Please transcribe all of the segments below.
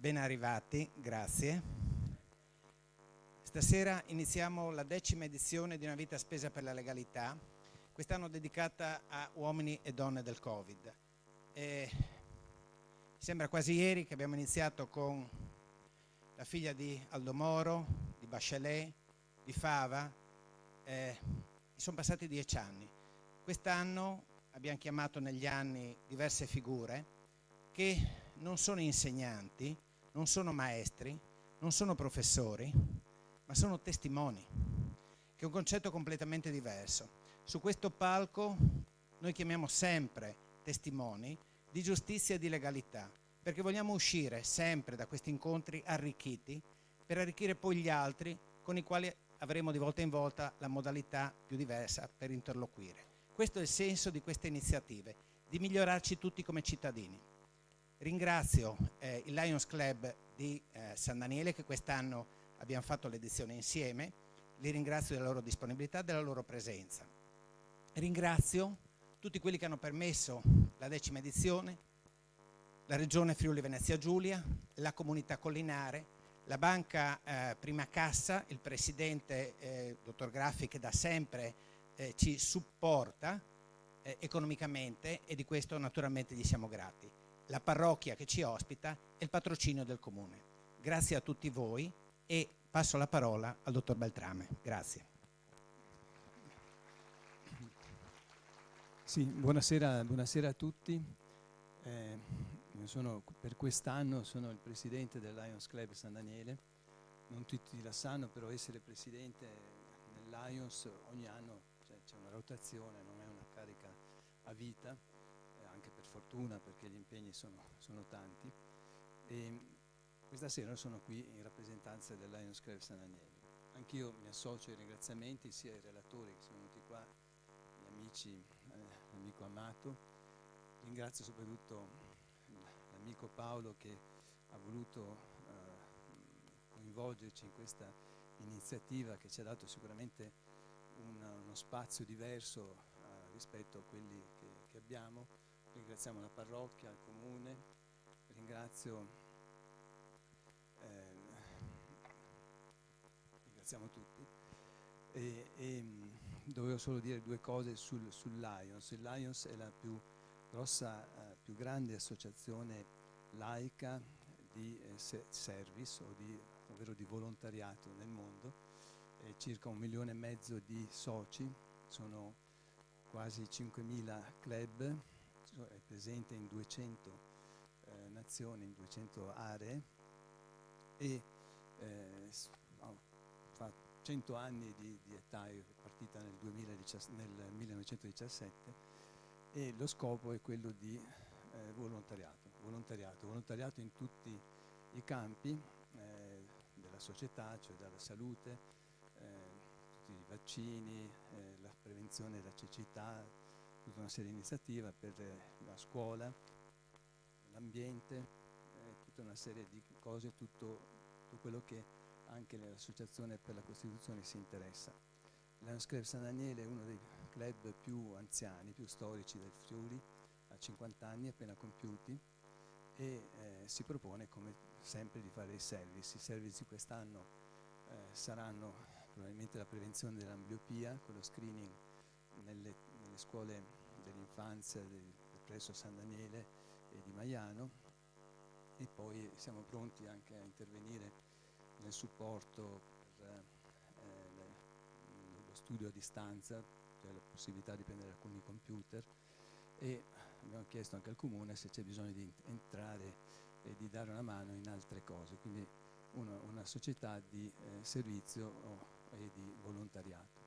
Ben arrivati, grazie. Stasera iniziamo la 10ª edizione di Una vita spesa per la legalità, quest'anno dedicata a uomini e donne del Covid. Sembra quasi ieri che abbiamo iniziato con la figlia di Aldo Moro, di Bachelet, di Fava. Sono passati 10 anni. Quest'anno abbiamo chiamato negli anni diverse figure che non sono insegnanti, non sono maestri, non sono professori, ma sono testimoni, che è un concetto completamente diverso. Su questo palco noi chiamiamo sempre testimoni di giustizia e di legalità, perché vogliamo uscire sempre da questi incontri arricchiti per arricchire poi gli altri con i quali avremo di volta in volta la modalità più diversa per interloquire. Questo è il senso di queste iniziative, di migliorarci tutti come cittadini. Ringrazio il Lions Club di San Daniele, che quest'anno abbiamo fatto l'edizione insieme. Li ringrazio della loro disponibilità e della loro presenza. Ringrazio tutti quelli che hanno permesso la 10ª edizione, la Regione Friuli Venezia Giulia, la comunità collinare, la Banca Prima Cassa, il presidente dottor Graffi, che da sempre ci supporta economicamente, e di questo naturalmente gli siamo grati, la parrocchia che ci ospita e il patrocinio del comune. Grazie a tutti voi e passo la parola al dottor Beltrame. Grazie. Sì, buonasera a tutti. Per quest'anno sono il presidente del Lions Club San Daniele. Non tutti la sanno, però essere presidente nel Lions ogni anno c'è una rotazione, non è una carica a vita, anche per fortuna, perché gli impegni sono tanti. E questa sera sono qui in rappresentanza del Lions Club San Daniele. Anch'io mi associo ai ringraziamenti sia ai relatori che sono venuti qua, gli amici, l'amico Amato. Ringrazio soprattutto l'amico Paolo che ha voluto coinvolgerci in questa iniziativa, che ci ha dato sicuramente uno spazio diverso rispetto a quelli che abbiamo. Ringraziamo la parrocchia, il comune, ringraziamo tutti. Dovevo solo dire due cose sul Lions. Il Lions è la più grossa, più grande associazione laica di service, ovvero di volontariato nel mondo. Circa 1,5 milioni di soci, sono quasi 5.000 club, è presente in 200 nazioni, in 200 aree, e fa 100 anni di età, è partita nel 1917, e lo scopo è quello di volontariato in tutti i campi della società, cioè dalla salute, tutti i vaccini, la prevenzione della cecità, tutta una serie di iniziative per la scuola, l'ambiente, tutta una serie di cose, tutto quello che anche nell'Associazione per la Costituzione si interessa. Il Lions Club San Daniele è uno dei club più anziani, più storici del Friuli, ha 50 anni appena compiuti, e si propone come sempre di fare i service. I service di quest'anno saranno probabilmente la prevenzione dell'ambliopia, con lo screening nelle scuole dell'infanzia presso San Daniele e di Maiano, e poi siamo pronti anche a intervenire nel supporto per lo studio a distanza, cioè la possibilità di prendere alcuni computer, e abbiamo chiesto anche al comune se c'è bisogno di entrare e di dare una mano in altre cose, quindi una società di servizio e di volontariato.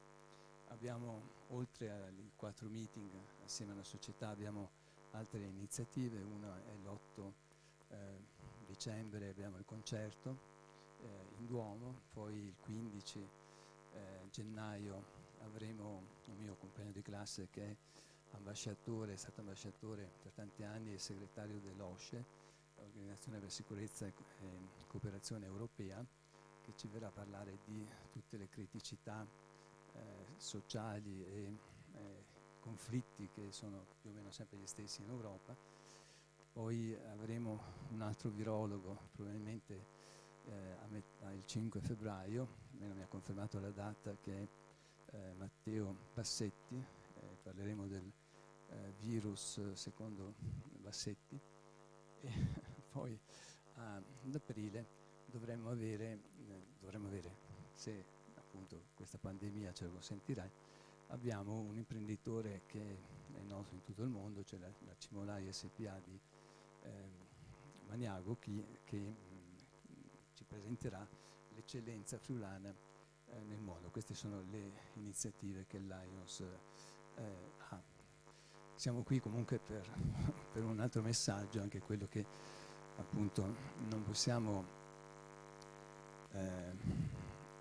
Abbiamo, oltre ai 4 meeting assieme alla società, abbiamo altre iniziative. Una è l'8 dicembre, abbiamo il concerto in Duomo, poi il 15 gennaio avremo un mio compagno di classe che è ambasciatore, è stato ambasciatore per tanti anni e segretario dell'OSCE, l'Organizzazione per la Sicurezza e Cooperazione Europea, che ci verrà a parlare di tutte le criticità sociali e conflitti che sono più o meno sempre gli stessi in Europa. Poi avremo un altro virologo, probabilmente il 5 febbraio, almeno mi ha confermato la data, che è Matteo Bassetti. Parleremo del virus secondo Bassetti, e poi ad aprile dovremmo avere, se appunto questa pandemia ce lo consentirà, abbiamo un imprenditore che è noto in tutto il mondo, cioè la Cimolai SPA di Maniago, che ci presenterà l'eccellenza friulana nel mondo. Queste sono le iniziative che l'Ions ha. Siamo qui comunque per un altro messaggio, anche quello che appunto non possiamo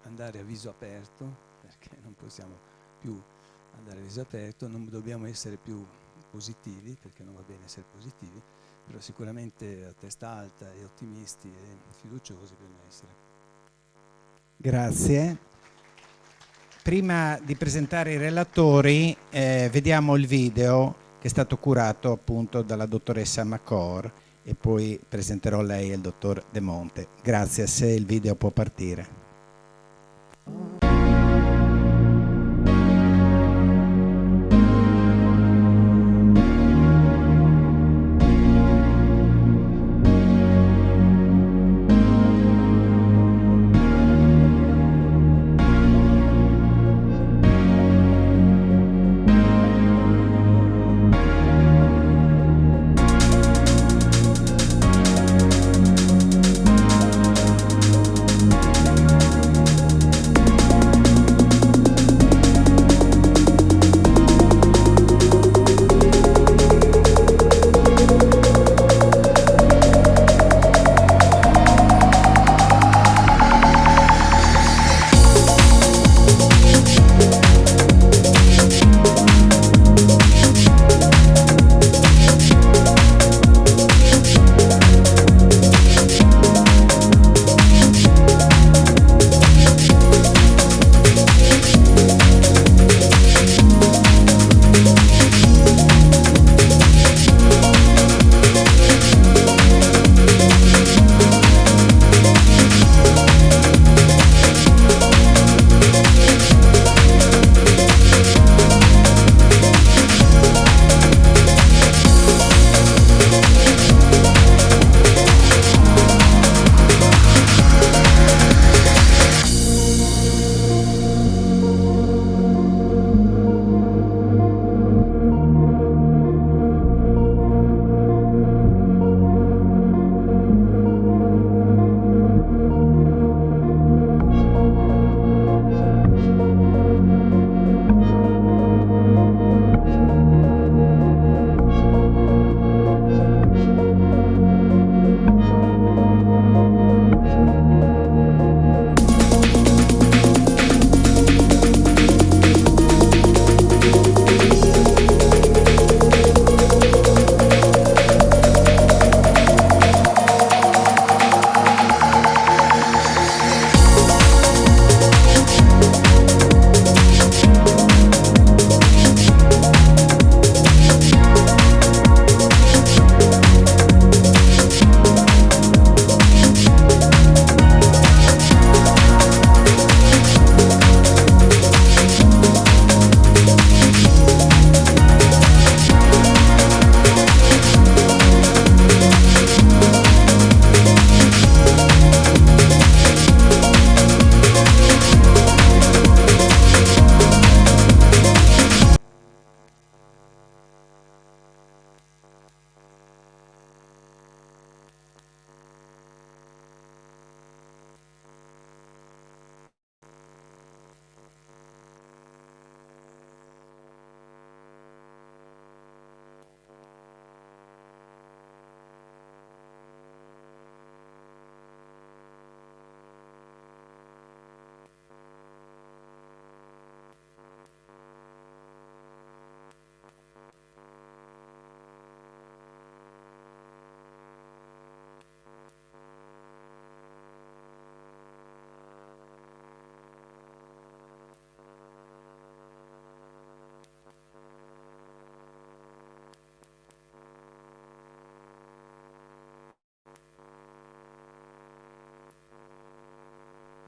andare a viso aperto, perché non possiamo più andare a viso aperto, non dobbiamo essere più positivi, perché non va bene essere positivi, però sicuramente a testa alta e ottimisti e fiduciosi bisogna essere. Grazie. Prima di presentare i relatori, vediamo il video che è stato curato appunto dalla dottoressa Macor, e poi presenterò lei e il dottor De Monte. Grazie, se il video può partire.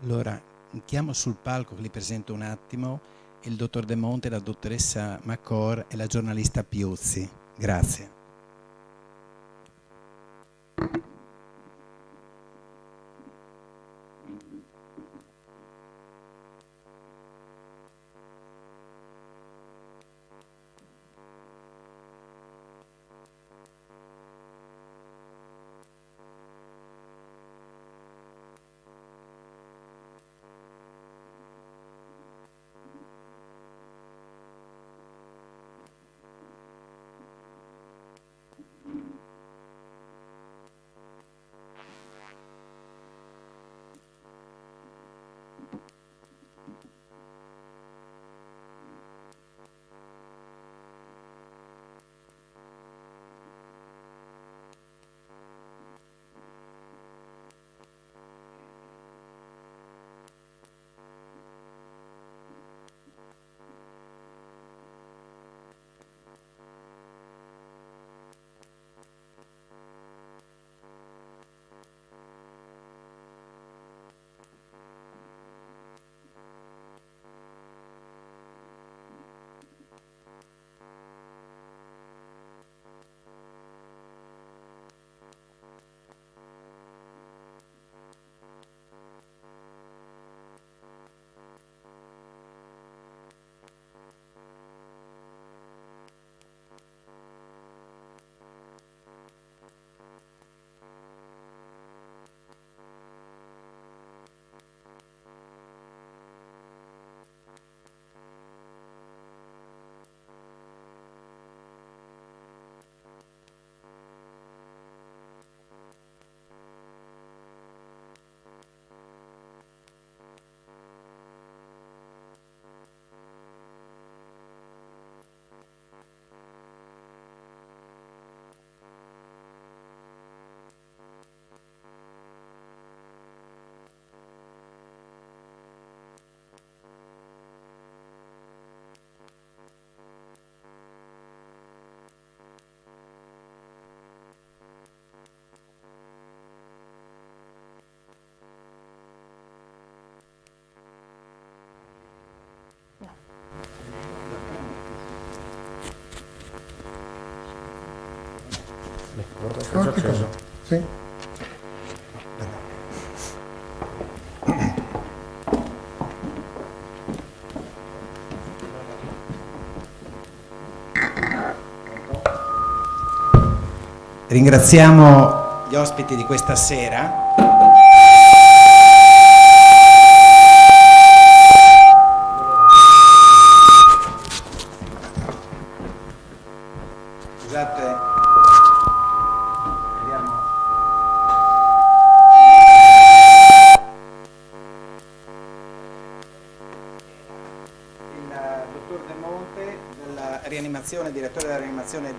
Allora, chiamo sul palco, che li presento un attimo, il dottor De Monte, la dottoressa Macor e la giornalista Piuzzi. Grazie. È già acceso. Sì. Ringraziamo gli ospiti di questa sera. Scusate, vediamo. Il dottor De Monte della rianimazione, direttore della rianimazione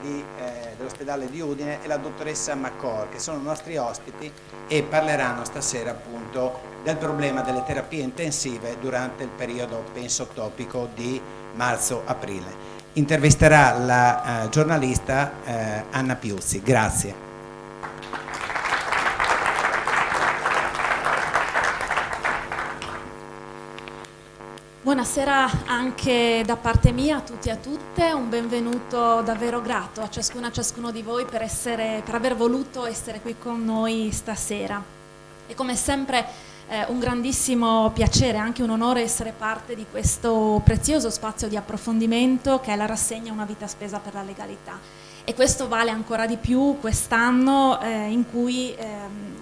dell'ospedale di Udine, e la dottoressa Macor, che sono i nostri ospiti e parleranno stasera appunto del problema delle terapie intensive durante il periodo pensotopico di marzo-aprile. Intervisterà la giornalista Anna Piuzzi. Grazie. Buonasera anche da parte mia a tutti e a tutte, un benvenuto davvero grato a ciascuna e a ciascuno di voi per aver voluto essere qui con noi stasera. E come sempre un grandissimo piacere, anche un onore essere parte di questo prezioso spazio di approfondimento che è la rassegna Una vita spesa per la legalità. E questo vale ancora di più quest'anno in cui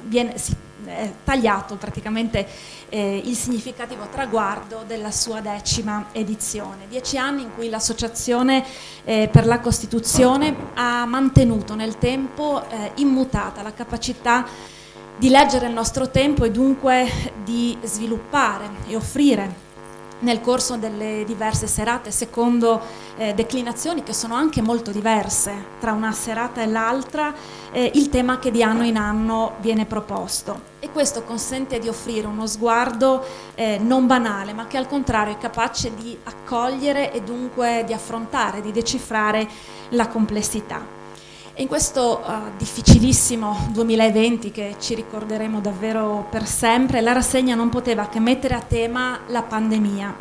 viene tagliato praticamente il significativo traguardo della sua 10ª edizione. 10 anni in cui l'Associazione per la Costituzione ha mantenuto nel tempo immutata la capacità di leggere il nostro tempo e dunque di sviluppare e offrire nel corso delle diverse serate, secondo declinazioni che sono anche molto diverse tra una serata e l'altra, il tema che di anno in anno viene proposto. E questo consente di offrire uno sguardo non banale, ma che al contrario è capace di accogliere e dunque di affrontare, di decifrare la complessità. In questo difficilissimo 2020 che ci ricorderemo davvero per sempre, la rassegna non poteva che mettere a tema la pandemia.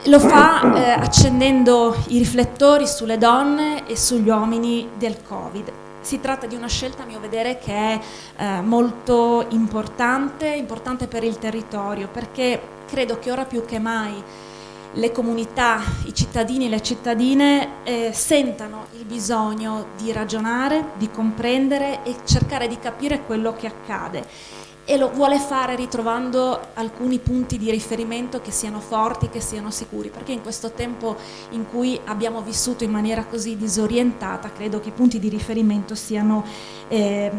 Lo fa accendendo i riflettori sulle donne e sugli uomini del Covid. Si tratta di una scelta, a mio vedere, che è molto importante per il territorio, perché credo che ora più che mai le comunità, i cittadini e le cittadine sentano il bisogno di ragionare, di comprendere e cercare di capire quello che accade, e lo vuole fare ritrovando alcuni punti di riferimento che siano forti, che siano sicuri, perché in questo tempo in cui abbiamo vissuto in maniera così disorientata, credo che i punti di riferimento siano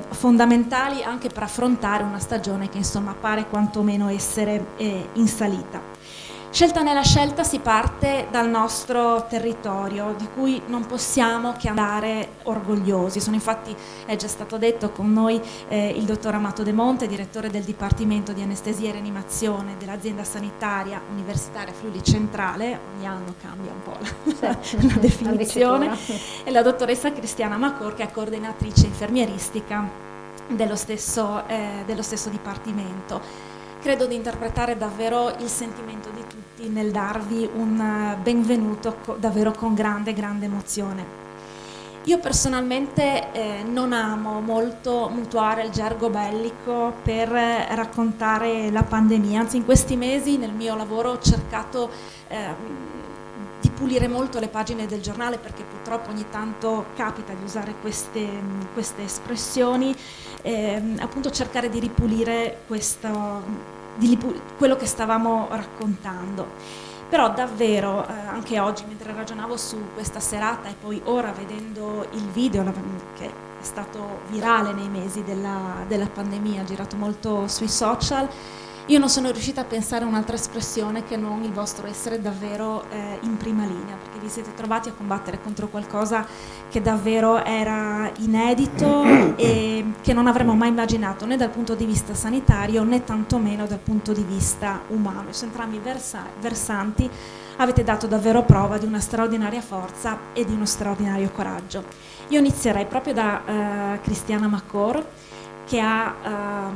fondamentali anche per affrontare una stagione che insomma pare quantomeno essere in salita. Scelta nella scelta si parte dal nostro territorio, di cui non possiamo che andare orgogliosi. Infatti è già stato detto con noi il dottor Amato De Monte, direttore del Dipartimento di Anestesia e Rianimazione dell'azienda sanitaria universitaria Friuli Centrale, ogni anno cambia un po' la definizione, e la dottoressa Cristiana Macor, che è coordinatrice infermieristica dello stesso Dipartimento. Credo di interpretare davvero il sentimento di tutti nel darvi un benvenuto davvero con grande emozione. Io personalmente non amo molto mutuare il gergo bellico per raccontare la pandemia, anzi in questi mesi nel mio lavoro ho cercato di pulire molto le pagine del giornale, perché purtroppo ogni tanto capita di usare queste espressioni, appunto cercare di ripulire quello che stavamo raccontando. Però davvero anche oggi, mentre ragionavo su questa serata e poi ora vedendo il video che è stato virale nei mesi della pandemia, girato molto sui social, io non sono riuscita a pensare a un'altra espressione che non il vostro essere davvero in prima linea, perché vi siete trovati a combattere contro qualcosa che davvero era inedito e che non avremmo mai immaginato né dal punto di vista sanitario né tantomeno dal punto di vista umano. Su entrambi i versanti avete dato davvero prova di una straordinaria forza e di uno straordinario coraggio. Io inizierei proprio da Cristiana Macor, che ha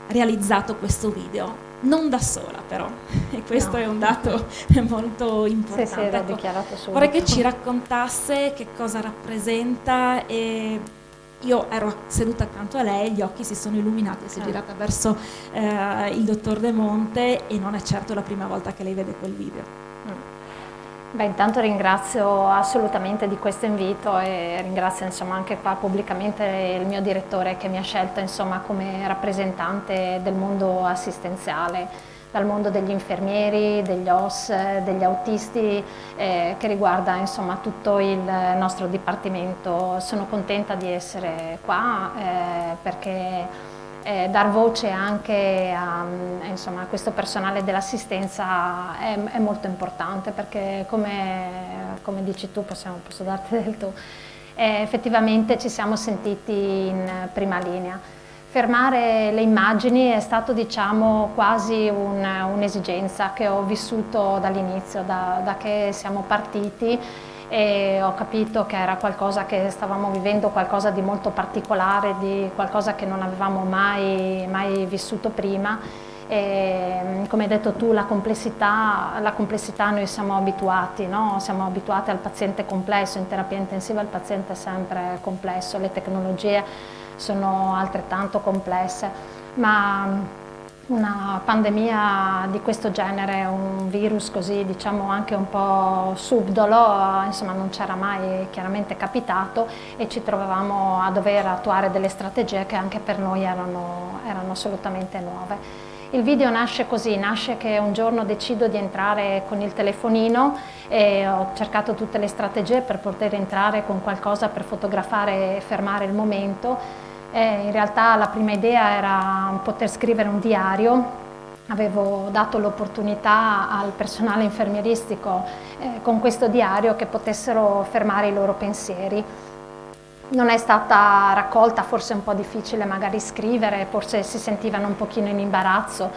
realizzato questo video, non da sola però, e questo è un dato molto importante. Sì, l'ho dichiarato subito. Vorrei che ci raccontasse che cosa rappresenta, e io ero seduta accanto a lei, gli occhi si sono illuminati e si è girata verso il dottor De Monte, e non è certo la prima volta che lei vede quel video. Beh, intanto ringrazio assolutamente di questo invito e ringrazio insomma anche qua pubblicamente il mio direttore che mi ha scelto insomma come rappresentante del mondo assistenziale, dal mondo degli infermieri, degli OS, degli autisti, che riguarda insomma tutto il nostro dipartimento. Sono contenta di essere qua perché dar voce anche a questo personale dell'assistenza è molto importante, perché come dici tu, posso darti del tu, effettivamente ci siamo sentiti in prima linea. Fermare le immagini è stato diciamo quasi un'esigenza che ho vissuto dall'inizio, da che siamo partiti, e ho capito che era qualcosa che stavamo vivendo, qualcosa di molto particolare, di qualcosa che non avevamo mai vissuto prima. E, come hai detto tu, la complessità noi siamo abituati, no? Siamo abituati al paziente complesso. In terapia intensiva il paziente è sempre complesso, le tecnologie sono altrettanto complesse, ma una pandemia di questo genere, un virus così diciamo anche un po' subdolo, insomma non c'era mai chiaramente capitato, e ci trovavamo a dover attuare delle strategie che anche per noi erano assolutamente nuove. Il video nasce così, nasce che un giorno decido di entrare con il telefonino e ho cercato tutte le strategie per poter entrare con qualcosa per fotografare e fermare il momento. In realtà la prima idea era poter scrivere un diario. Avevo dato l'opportunità al personale infermieristico con questo diario che potessero fermare i loro pensieri. Non è stata raccolta, forse è un po' difficile magari scrivere, forse si sentivano un pochino in imbarazzo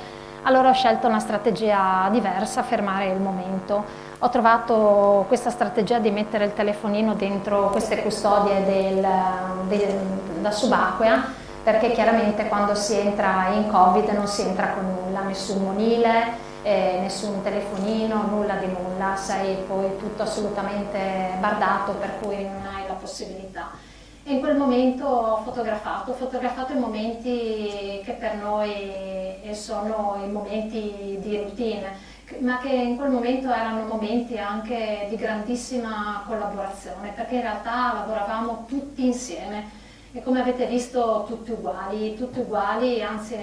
Allora ho scelto una strategia diversa, fermare il momento. Ho trovato questa strategia di mettere il telefonino dentro queste custodie da subacquea, perché chiaramente quando si entra in Covid non si entra con nulla, nessun monile, nessun telefonino, nulla di nulla, sei poi tutto assolutamente bardato, per cui non hai la possibilità. E in quel momento ho fotografato i momenti che per noi sono i momenti di routine, ma che in quel momento erano momenti anche di grandissima collaborazione, perché in realtà lavoravamo tutti insieme e come avete visto tutti uguali, anzi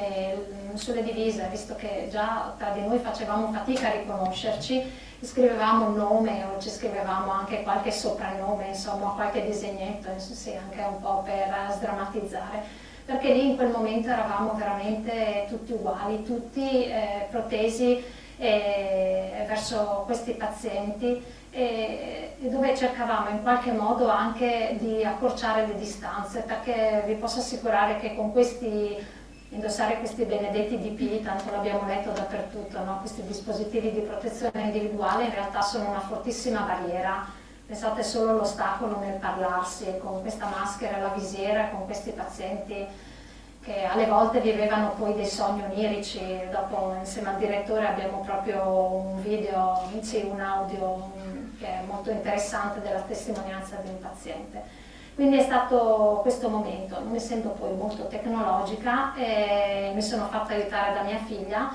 sulle divise, visto che già tra di noi facevamo fatica a riconoscerci, scrivevamo un nome o ci scrivevamo anche qualche soprannome, insomma qualche disegnetto, sì, anche un po' per sdrammatizzare, perché lì in quel momento eravamo veramente tutti uguali, tutti protesi verso questi pazienti e dove cercavamo in qualche modo anche di accorciare le distanze, perché vi posso assicurare che con indossare questi benedetti DPI, tanto l'abbiamo letto dappertutto, no? Questi dispositivi di protezione individuale in realtà sono una fortissima barriera. Pensate solo all'ostacolo nel parlarsi, con questa maschera, la visiera, con questi pazienti che alle volte vivevano poi dei sogni onirici. Dopo insieme al direttore abbiamo proprio un video, un audio che è molto interessante della testimonianza di un paziente. Quindi è stato questo momento, non essendo poi molto tecnologica, mi sono fatta aiutare da mia figlia,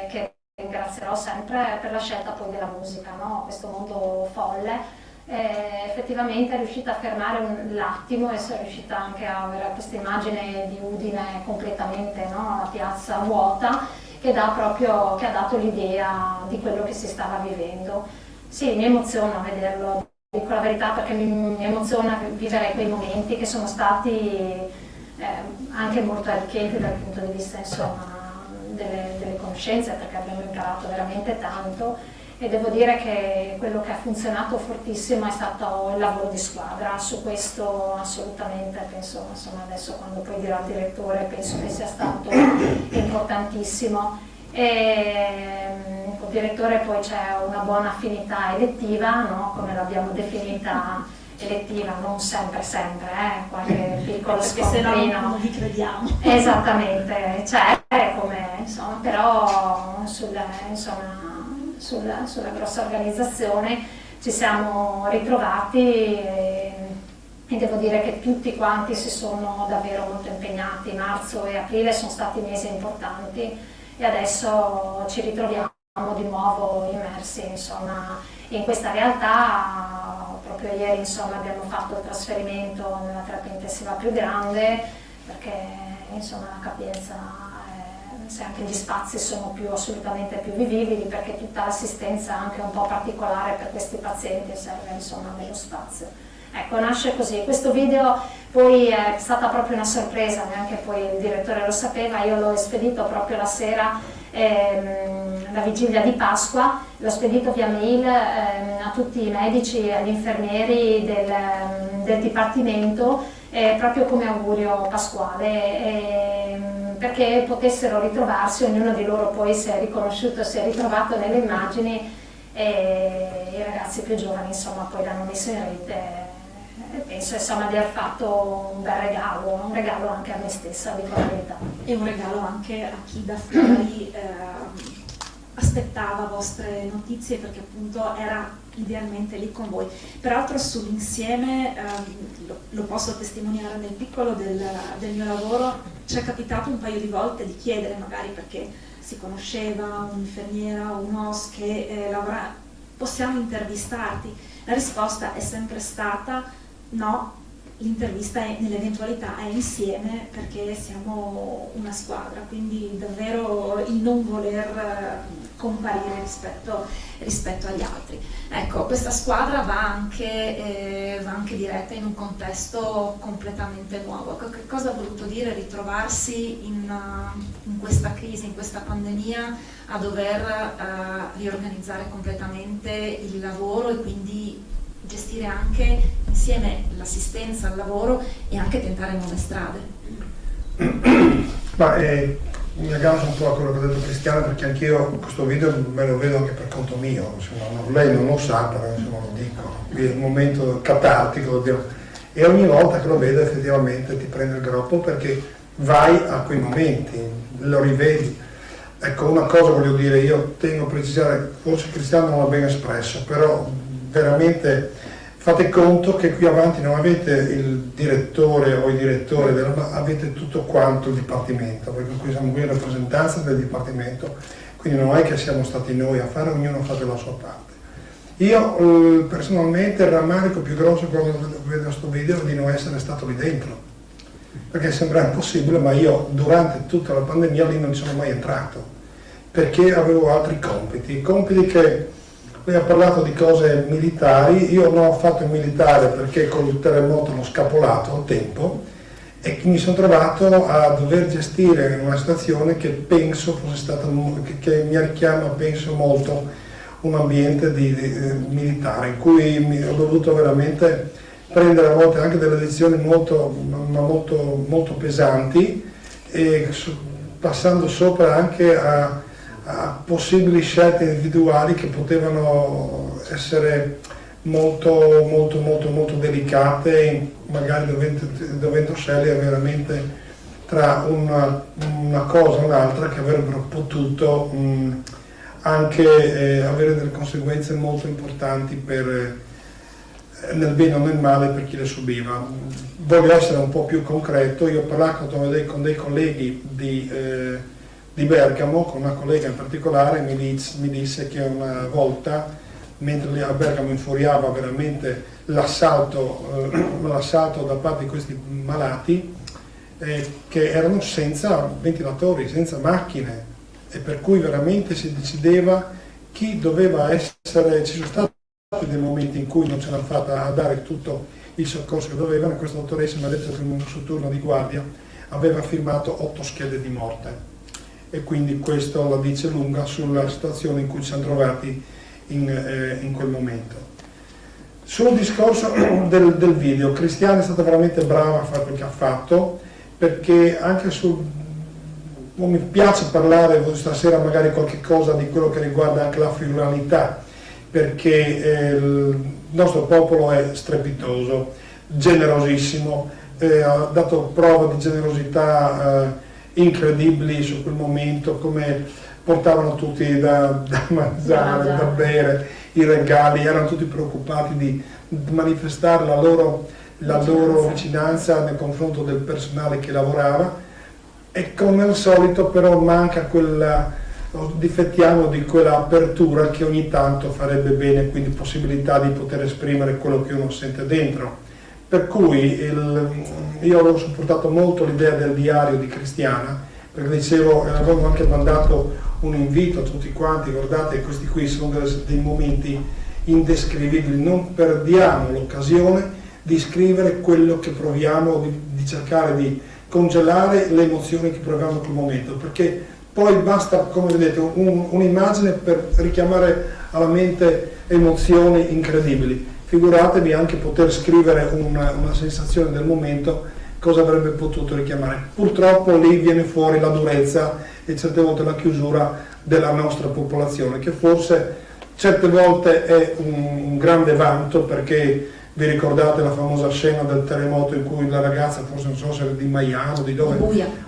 che ringrazierò sempre per la scelta poi della musica, no? Questo mondo folle. Effettivamente è riuscita a fermare l'attimo e è riuscita anche a avere questa immagine di Udine completamente, no? La piazza vuota, che ha dato l'idea di quello che si stava vivendo. Sì, mi emoziona vederlo. Dico la verità perché mi emoziona vivere quei momenti che sono stati anche molto arricchenti dal punto di vista delle conoscenze, perché abbiamo imparato veramente tanto e devo dire che quello che ha funzionato fortissimo è stato il lavoro di squadra. Su questo assolutamente penso, adesso quando poi dirò al direttore, penso che sia stato importantissimo. Con il direttore poi c'è una buona affinità elettiva, no? Come l'abbiamo definita elettiva, non sempre, qualche piccolo scontrino. Perché se no non vi crediamo. Esattamente, c'è però sulla grossa organizzazione ci siamo ritrovati e devo dire che tutti quanti si sono davvero molto impegnati. Marzo e aprile sono stati mesi importanti e adesso ci ritroviamo di nuovo immersi in questa realtà. Proprio ieri abbiamo fatto il trasferimento nella terapia intensiva più grande, perché la capienza, se anche gli spazi sono assolutamente più vivibili, perché tutta l'assistenza anche un po' particolare per questi pazienti serve dello spazio. Ecco, nasce così. Questo video poi è stata proprio una sorpresa, neanche poi il direttore lo sapeva, io l'ho spedito proprio la sera, la vigilia di Pasqua, l'ho spedito via mail a tutti i medici e agli infermieri del Dipartimento, proprio come augurio pasquale, perché potessero ritrovarsi, ognuno di loro poi si è riconosciuto, si è ritrovato nelle immagini e i ragazzi più giovani poi l'hanno messo in rete. Penso di aver fatto un bel regalo anche a me stessa, dico la verità. E un regalo anche a chi da fuori aspettava vostre notizie, perché appunto era idealmente lì con voi. Peraltro sull'insieme, lo posso testimoniare nel piccolo del mio lavoro, ci è capitato un paio di volte di chiedere, magari perché si conosceva un'infermiera o un OS che lavora, possiamo intervistarti? La risposta è sempre stata no, l'intervista nell'eventualità è insieme perché siamo una squadra, quindi davvero il non voler comparire rispetto agli altri. Ecco, questa squadra va anche diretta in un contesto completamente nuovo. Che cosa ha voluto dire ritrovarsi in questa crisi, in questa pandemia, a dover riorganizzare completamente il lavoro e quindi gestire anche insieme l'assistenza al lavoro e anche tentare nuove strade? mi aggancio un po' a quello che ha detto Cristiana, perché anch'io questo video me lo vedo anche per conto mio, insomma, lei non lo sa, però insomma lo dico, è un momento catartico, e ogni volta che lo vedo effettivamente ti prende il groppo, perché vai a quei momenti, lo rivedi. Ecco, una cosa voglio dire, io tengo a precisare, forse Cristiano non l'ha ben espresso, però veramente fate conto che qui avanti non avete il direttore o i direttori, ma avete tutto quanto il dipartimento, perché qui siamo qui in rappresentanza del dipartimento, quindi non è che siamo stati noi a fare, ognuno ha fatto la sua parte. Io personalmente il rammarico più grosso quando vedo questo video è di non essere stato lì dentro, perché sembra impossibile, ma io durante tutta la pandemia lì non ci sono mai entrato, perché avevo altri compiti che... Lei ha parlato di cose militari, io non ho fatto il militare perché con il terremoto l'ho scapolato a tempo e mi sono trovato a dover gestire una situazione che penso fosse stata, che mi richiama, penso molto, un ambiente militare, in cui ho dovuto veramente prendere a volte anche delle decisioni molto pesanti, e passando sopra anche a possibili scelte individuali che potevano essere molto delicate, magari dovendo scegliere veramente tra una cosa e un'altra, che avrebbero potuto anche avere delle conseguenze molto importanti nel bene o nel male per chi le subiva. Voglio essere un po' più concreto, io ho parlato con dei colleghi di Bergamo, con una collega in particolare, mi disse che una volta, mentre a Bergamo infuriava veramente l'assalto da parte di questi malati, che erano senza ventilatori, senza macchine, e per cui veramente si decideva chi doveva essere. Ci sono stati dei momenti in cui non ce l'hanno fatta a dare tutto il soccorso che dovevano, e questa dottoressa mi ha detto che in un suo turno di guardia aveva firmato 8 schede di morte. E quindi questo la dice lunga sulla situazione in cui ci siamo trovati in quel momento. Sul discorso del video, Cristiana è stata veramente brava a fare quel che ha fatto, perché anche non mi piace parlare stasera magari qualche cosa di quello che riguarda anche la friulanità, perché il nostro popolo è strepitoso, generosissimo, ha dato prova di generosità incredibili su quel momento, come portavano tutti da mangiare, da bere, i regali, erano tutti preoccupati di manifestare la loro vicinanza nei confronti del personale che lavorava, e come al solito però manca difettiamo di quella apertura che ogni tanto farebbe bene, quindi possibilità di poter esprimere quello che uno sente dentro. Per cui io avevo supportato molto l'idea del diario di Cristiana, perché dicevo, avevo anche mandato un invito a tutti quanti, guardate, questi qui sono dei momenti indescrivibili, non perdiamo l'occasione di scrivere quello che proviamo, di cercare di congelare le emozioni che proviamo in quel momento, perché poi basta, come vedete, un'immagine per richiamare alla mente emozioni incredibili. Figuratevi anche poter scrivere una sensazione del momento, cosa avrebbe potuto richiamare. Purtroppo lì viene fuori la durezza e certe volte la chiusura della nostra popolazione, che forse certe volte è un grande vanto, perché vi ricordate la famosa scena del terremoto in cui la ragazza, forse non so se era di Maiano, di dove?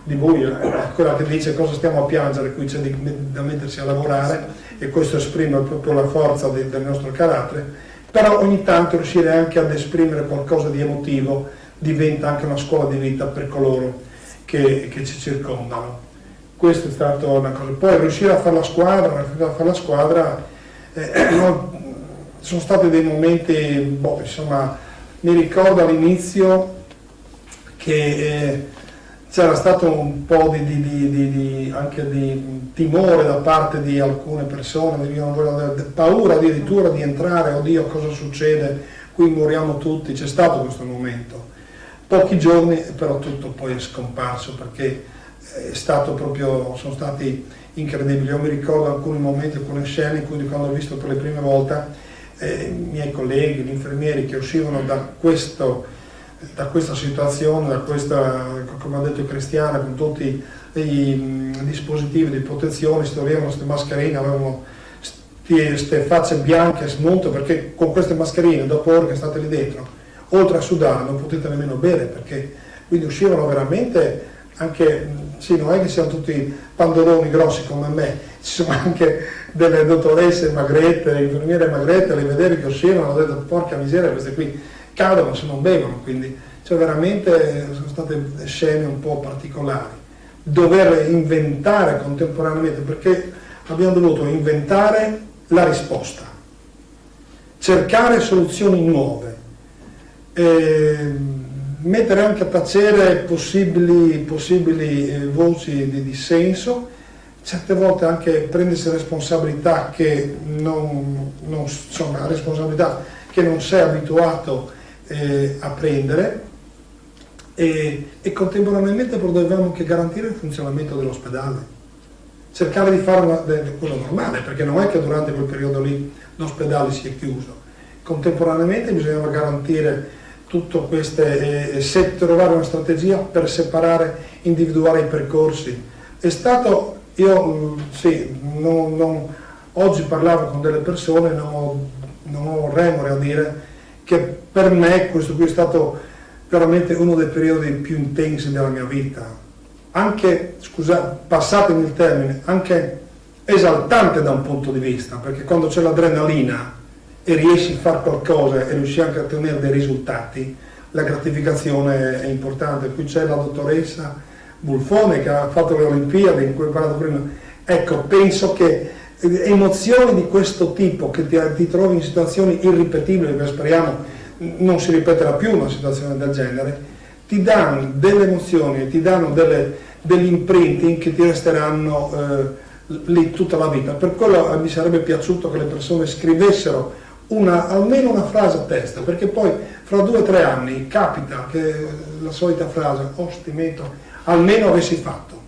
Di Buia, quella che dice cosa stiamo a piangere, qui c'è da mettersi a lavorare, e questo esprime proprio la forza del nostro carattere. Però ogni tanto riuscire anche ad esprimere qualcosa di emotivo diventa anche una scuola di vita per coloro che ci circondano. Questa è stata una cosa. Poi riuscire a fare la squadra, sono stati dei momenti, insomma, mi ricordo all'inizio che c'era stato un po' anche di timore da parte di alcune persone, paura addirittura di entrare, oddio cosa succede, qui moriamo tutti, c'è stato questo momento. Pochi giorni però tutto poi è scomparso, perché sono stati incredibili. Io mi ricordo alcuni momenti, alcune scene in cui, quando ho visto per le prime volte i miei colleghi, gli infermieri che uscivano da questa situazione, come ha detto Cristiana, con tutti i dispositivi di protezione, si toglievano queste mascherine, avevano queste facce bianche smunte, perché con queste mascherine, dopo ore che state lì dentro, oltre a sudare non potete nemmeno bere, perché quindi uscivano veramente anche, sì, non è che siano tutti pandoroni grossi come me, ci sono anche delle dottoresse magrette, infermiere magrette, le vedevi che uscivano, ho detto porca miseria, queste qui cadono se non bevono, quindi cioè veramente sono state scene un po' particolari. Dover inventare contemporaneamente, perché abbiamo dovuto inventare la risposta, cercare soluzioni nuove, mettere anche a tacere possibili voci di dissenso, certe volte anche prendersi responsabilità che insomma, responsabilità che non sei abituato a prendere, e contemporaneamente però dovevamo anche garantire il funzionamento dell'ospedale, cercare di fare quello normale, perché non è che durante quel periodo lì l'ospedale si è chiuso, contemporaneamente bisognava garantire tutto queste, trovare una strategia per separare, individuare i percorsi. È stato, io sì, oggi parlavo con delle persone, non ho remore a dire che per me questo qui è stato veramente uno dei periodi più intensi della mia vita, anche, passatemi il termine, anche esaltante da un punto di vista, perché quando c'è l'adrenalina e riesci a fare qualcosa e riesci anche a ottenere dei risultati, la gratificazione è importante. Qui c'è la dottoressa Bulfone che ha fatto le Olimpiadi, in cui ho parlato prima. Ecco, penso che emozioni di questo tipo, che ti trovi in situazioni irripetibili, perché speriamo non si ripeterà più una situazione del genere, ti danno delle emozioni, ti danno degli imprinting che ti resteranno lì tutta la vita. Per quello mi sarebbe piaciuto che le persone scrivessero almeno una frase a testa, perché poi fra 2 o 3 anni capita che la solita frase, stimento, almeno avessi fatto.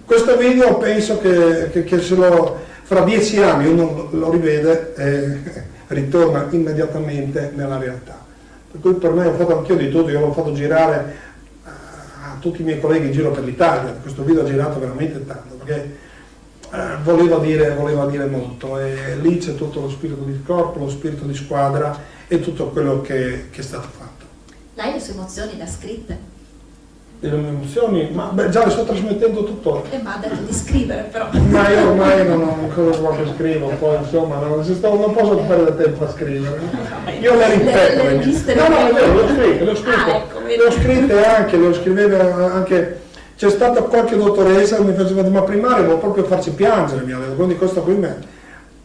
Questo video penso che fra 10 anni uno lo rivede e ritorna immediatamente nella realtà. Per cui per me ho fatto anch'io di tutto, io l'ho fatto girare a tutti i miei colleghi in giro per l'Italia, questo video ha girato veramente tanto, perché voleva dire molto, e lì c'è tutto lo spirito di corpo, lo spirito di squadra e tutto quello che è stato fatto. Lei le sue emozioni le ha scritte? Le mie emozioni, ma già le sto trasmettendo tuttora. Ma ha detto di scrivere però. Ma io ormai non ho ancora quello che scrivo, poi insomma non posso perdere tempo a scrivere. Io le ripeto. Le ho scritte, le scrivevo anche. C'è stata qualche dottoressa che mi faceva dire, ma primario vuol proprio farci piangere, mi ha detto, quindi questo qui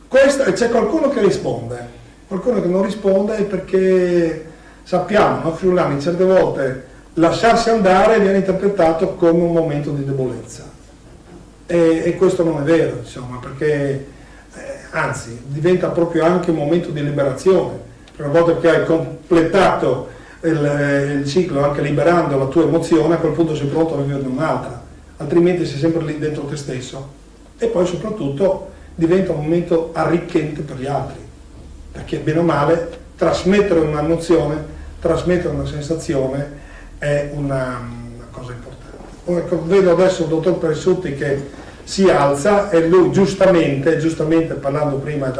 c'è qualcuno che risponde, qualcuno che non risponde perché sappiamo, no, friulani, certe volte lasciarsi andare viene interpretato come un momento di debolezza, e questo non è vero, insomma, perché anzi diventa proprio anche un momento di liberazione, una volta che hai completato il ciclo, anche liberando la tua emozione, a quel punto sei pronto a viverne un'altra, altrimenti sei sempre lì dentro te stesso, e poi soprattutto diventa un momento arricchente per gli altri, perché bene o male trasmettere un'emozione, trasmettere una sensazione è una cosa importante. Ecco, vedo adesso il dottor Pressutti che si alza e lui giustamente parlando prima,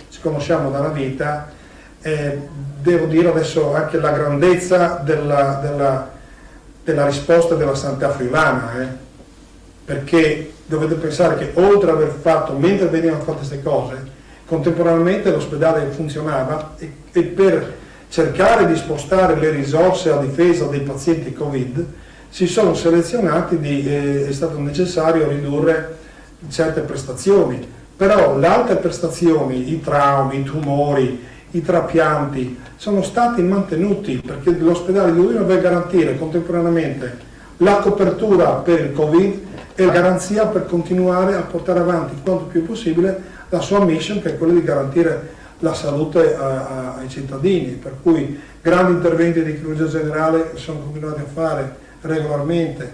ci conosciamo dalla vita, devo dire adesso anche la grandezza della risposta della sanità friulana, perché dovete pensare che oltre ad aver fatto, mentre venivano fatte queste cose, contemporaneamente l'ospedale funzionava e per cercare di spostare le risorse a difesa dei pazienti Covid si sono selezionati, è stato necessario ridurre certe prestazioni, però le altre prestazioni, i traumi, i tumori, i trapianti sono stati mantenuti, perché l'ospedale doveva garantire contemporaneamente la copertura per il Covid e la garanzia per continuare a portare avanti quanto più possibile la sua mission, che è quella di garantire la salute ai cittadini, per cui grandi interventi di chirurgia generale sono continuati a fare regolarmente,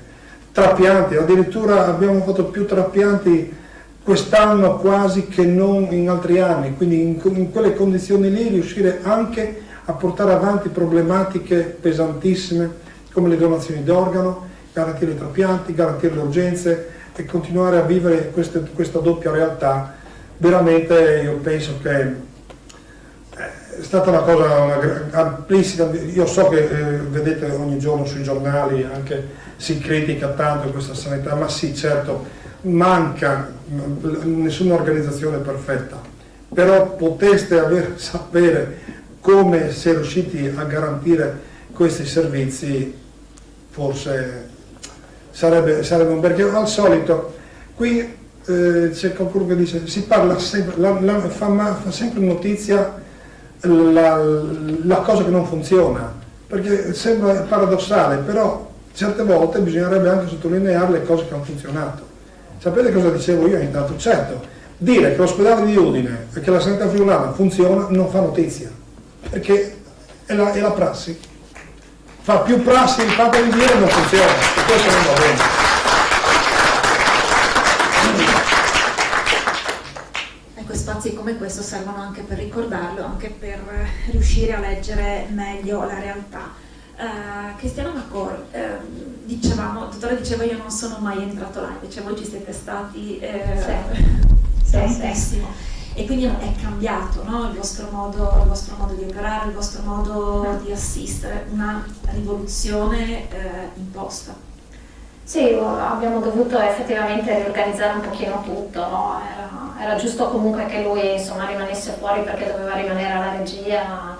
trapianti, addirittura abbiamo fatto più trapianti quest'anno quasi che non in altri anni, quindi in quelle condizioni lì riuscire anche a portare avanti problematiche pesantissime come le donazioni d'organo, garantire i trapianti, garantire le urgenze e continuare a vivere questa doppia realtà. Veramente io penso che è stata una cosa amplissima. Io so che vedete ogni giorno sui giornali anche si critica tanto questa sanità, ma sì, certo, manca nessuna organizzazione perfetta, però poteste sapere come si è riusciti a garantire questi servizi, forse sarebbe un, perché al solito qui c'è qualcuno che dice, si parla sempre, fa sempre notizia la cosa che non funziona, perché sembra paradossale, però certe volte bisognerebbe anche sottolineare le cose che hanno funzionato. Sapete cosa dicevo io intanto? Certo, dire che l'ospedale di Udine e che la sanità friulana funziona non fa notizia, perché è la prassi. Fa più prassi il fatto di dire non funziona, e questo non va bene. Ecco, spazi come questo servono anche per ricordarlo, anche per riuscire a leggere meglio la realtà. Cristiano Macor, dicevamo, il dottore diceva io non sono mai entrato là, invece voi ci siete stati tantissimo. E quindi è cambiato, no? il vostro modo di operare, il vostro modo di assistere, una rivoluzione imposta. Sì, abbiamo dovuto effettivamente riorganizzare un pochino tutto, no? Era giusto comunque che lui insomma rimanesse fuori perché doveva rimanere alla regia,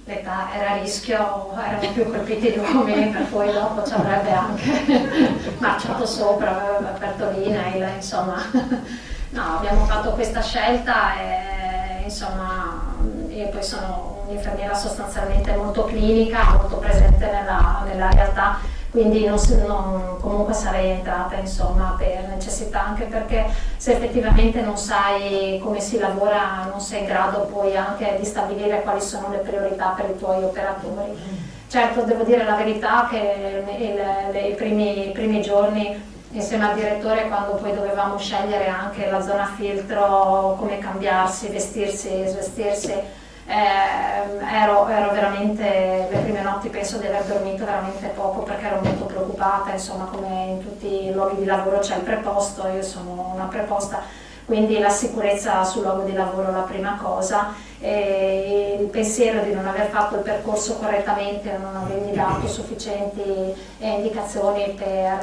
l'età era a rischio, erano più colpiti gli uomini, per cui dopo ci avrebbe anche marciato sopra, aveva aperto l'email, insomma. No, abbiamo fatto questa scelta e insomma io poi sono un'infermiera sostanzialmente molto clinica, molto presente nella realtà, quindi comunque sarei entrata insomma per necessità, anche perché se effettivamente non sai come si lavora non sei in grado poi anche di stabilire quali sono le priorità per i tuoi operatori. Certo, devo dire la verità che i primi giorni insieme al direttore, quando poi dovevamo scegliere anche la zona filtro, come cambiarsi, vestirsi, svestirsi, ero veramente, le prime notti penso di aver dormito veramente poco perché ero molto preoccupata, insomma come in tutti i luoghi di lavoro c'è il preposto, io sono una preposta, quindi la sicurezza sul luogo di lavoro è la prima cosa, e il pensiero di non aver fatto il percorso correttamente, non avergli dato sufficienti indicazioni per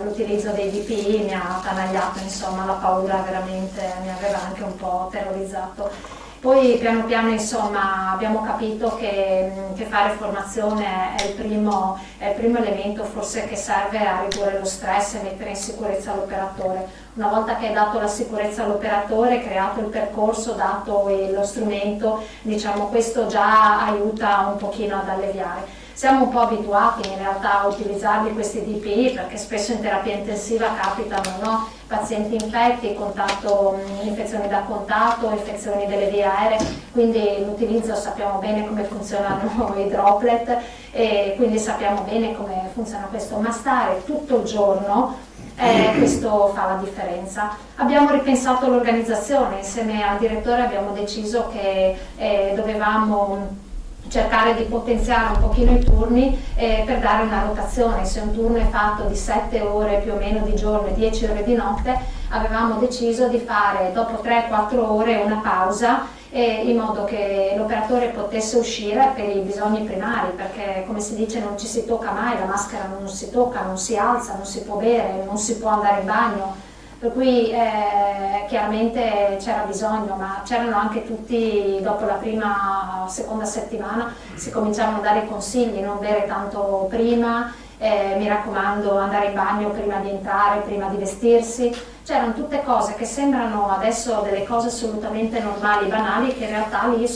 l'utilizzo dei DPI mi ha attanagliato, insomma la paura veramente mi aveva anche un po' terrorizzato. Poi piano piano insomma abbiamo capito che fare formazione è il primo elemento forse che serve a ridurre lo stress e mettere in sicurezza l'operatore. Una volta che hai dato la sicurezza all'operatore, creato il percorso, dato lo strumento, diciamo questo già aiuta un pochino ad alleviare. Siamo un po' abituati in realtà a utilizzarli questi DPI perché spesso in terapia intensiva capitano, no? Pazienti infetti, infezioni da contatto, infezioni delle vie aeree, quindi l'utilizzo sappiamo bene come funzionano i droplet e quindi sappiamo bene come funziona questo, ma stare tutto il giorno questo fa la differenza. Abbiamo ripensato l'organizzazione, insieme al direttore abbiamo deciso che dovevamo cercare di potenziare un pochino i turni per dare una rotazione. Se un turno è fatto di 7 ore più o meno di giorno e 10 ore di notte, avevamo deciso di fare dopo 3-4 ore una pausa in modo che l'operatore potesse uscire per i bisogni primari, perché come si dice non ci si tocca mai, la maschera non si tocca, non si alza, non si può bere, non si può andare in bagno, per cui chiaramente c'era bisogno, ma c'erano anche tutti, dopo la prima o seconda settimana si cominciavano a dare consigli, non bere tanto prima, mi raccomando andare in bagno prima di entrare, prima di vestirsi, c'erano tutte cose che sembrano adesso delle cose assolutamente normali, banali, che in realtà lì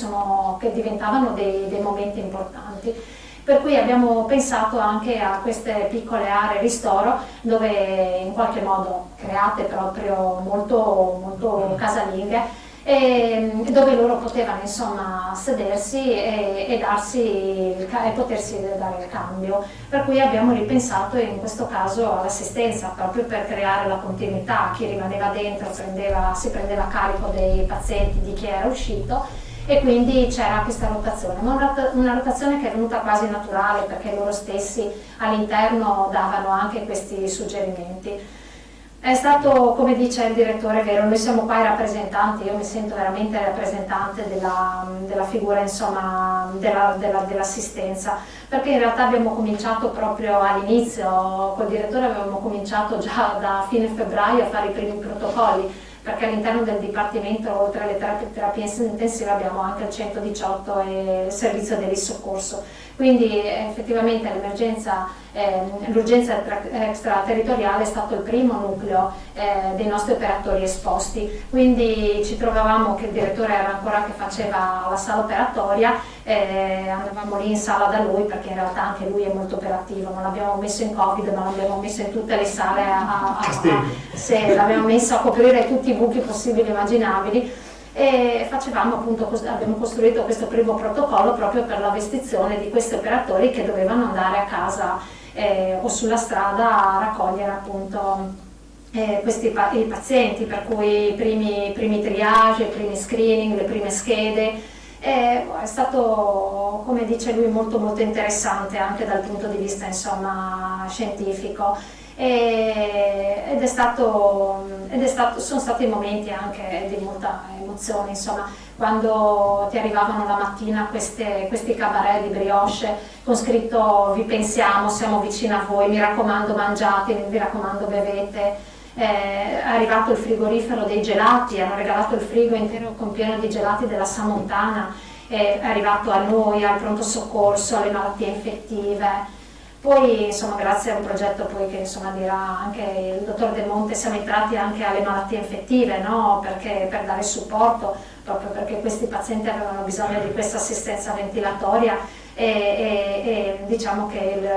che diventavano dei momenti importanti. Per cui abbiamo pensato anche a queste piccole aree ristoro dove in qualche modo create proprio molto, molto casalinghe e dove loro potevano insomma sedersi e potersi dare il cambio. Per cui abbiamo ripensato in questo caso all'assistenza proprio per creare la continuità, chi rimaneva dentro si prendeva carico dei pazienti, di chi era uscito e quindi c'era questa rotazione, ma una rotazione che è venuta quasi naturale perché loro stessi all'interno davano anche questi suggerimenti. È stato, come dice il direttore, vero, noi siamo qua i rappresentanti, io mi sento veramente rappresentante della figura, insomma, dell'assistenza, perché in realtà abbiamo cominciato proprio all'inizio, col direttore avevamo cominciato già da fine febbraio a fare i primi protocolli, perché all'interno del Dipartimento, oltre alle terapie intensive, abbiamo anche il 118 e il servizio del soccorso. Quindi effettivamente l'urgenza extraterritoriale è stato il primo nucleo dei nostri operatori esposti, quindi ci trovavamo che il direttore era ancora che faceva la sala operatoria, andavamo lì in sala da lui perché in realtà anche lui è molto operativo, non l'abbiamo messo in Covid ma l'abbiamo messo in tutte le sale, l'abbiamo messo a coprire tutti i buchi possibili e immaginabili. E abbiamo costruito questo primo protocollo proprio per la vestizione di questi operatori che dovevano andare a casa o sulla strada a raccogliere appunto i pazienti, per cui i primi triage, i primi screening, le prime schede. È stato, come dice lui, molto molto interessante anche dal punto di vista, insomma, scientifico. Sono stati momenti anche di molta emozione, insomma, quando ti arrivavano la mattina questi cabaret di brioche con scritto "vi pensiamo, siamo vicini a voi, mi raccomando mangiate, mi raccomando bevete". È arrivato il frigorifero dei gelati, hanno regalato il frigo intero con pieno di gelati della Samontana, è arrivato a noi, al pronto soccorso, alle malattie infettive. Poi, insomma, grazie a un progetto poi che, insomma, dirà anche il dottor De Monte, siamo entrati anche alle malattie infettive, no? Perché, per dare supporto, proprio perché questi pazienti avevano bisogno di questa assistenza ventilatoria e diciamo che il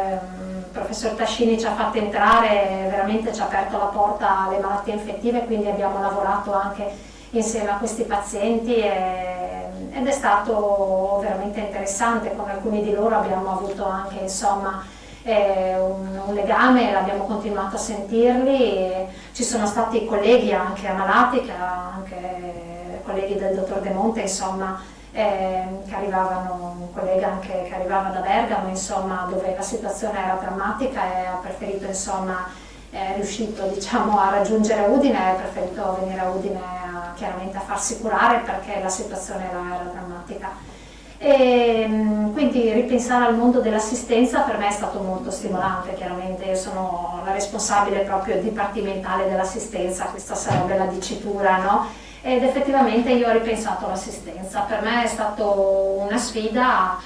professor Tascini ci ha fatto entrare, veramente ci ha aperto la porta alle malattie infettive, quindi abbiamo lavorato anche insieme a questi pazienti ed è stato veramente interessante. Con alcuni di loro abbiamo avuto anche, insomma, un legame, abbiamo continuato a sentirli, ci sono stati colleghi anche ammalati, anche colleghi del dottor De Monte, insomma, che arrivavano, un collega anche che arrivava da Bergamo, insomma, dove la situazione era drammatica e ha preferito, insomma, è riuscito, diciamo, a raggiungere Udine, ha preferito venire a Udine chiaramente a farsi curare perché la situazione era drammatica. E quindi ripensare al mondo dell'assistenza per me è stato molto stimolante. Chiaramente io sono la responsabile proprio dipartimentale dell'assistenza, questa sarebbe la dicitura, no? Ed effettivamente io ho ripensato all'assistenza, per me è stata una sfida.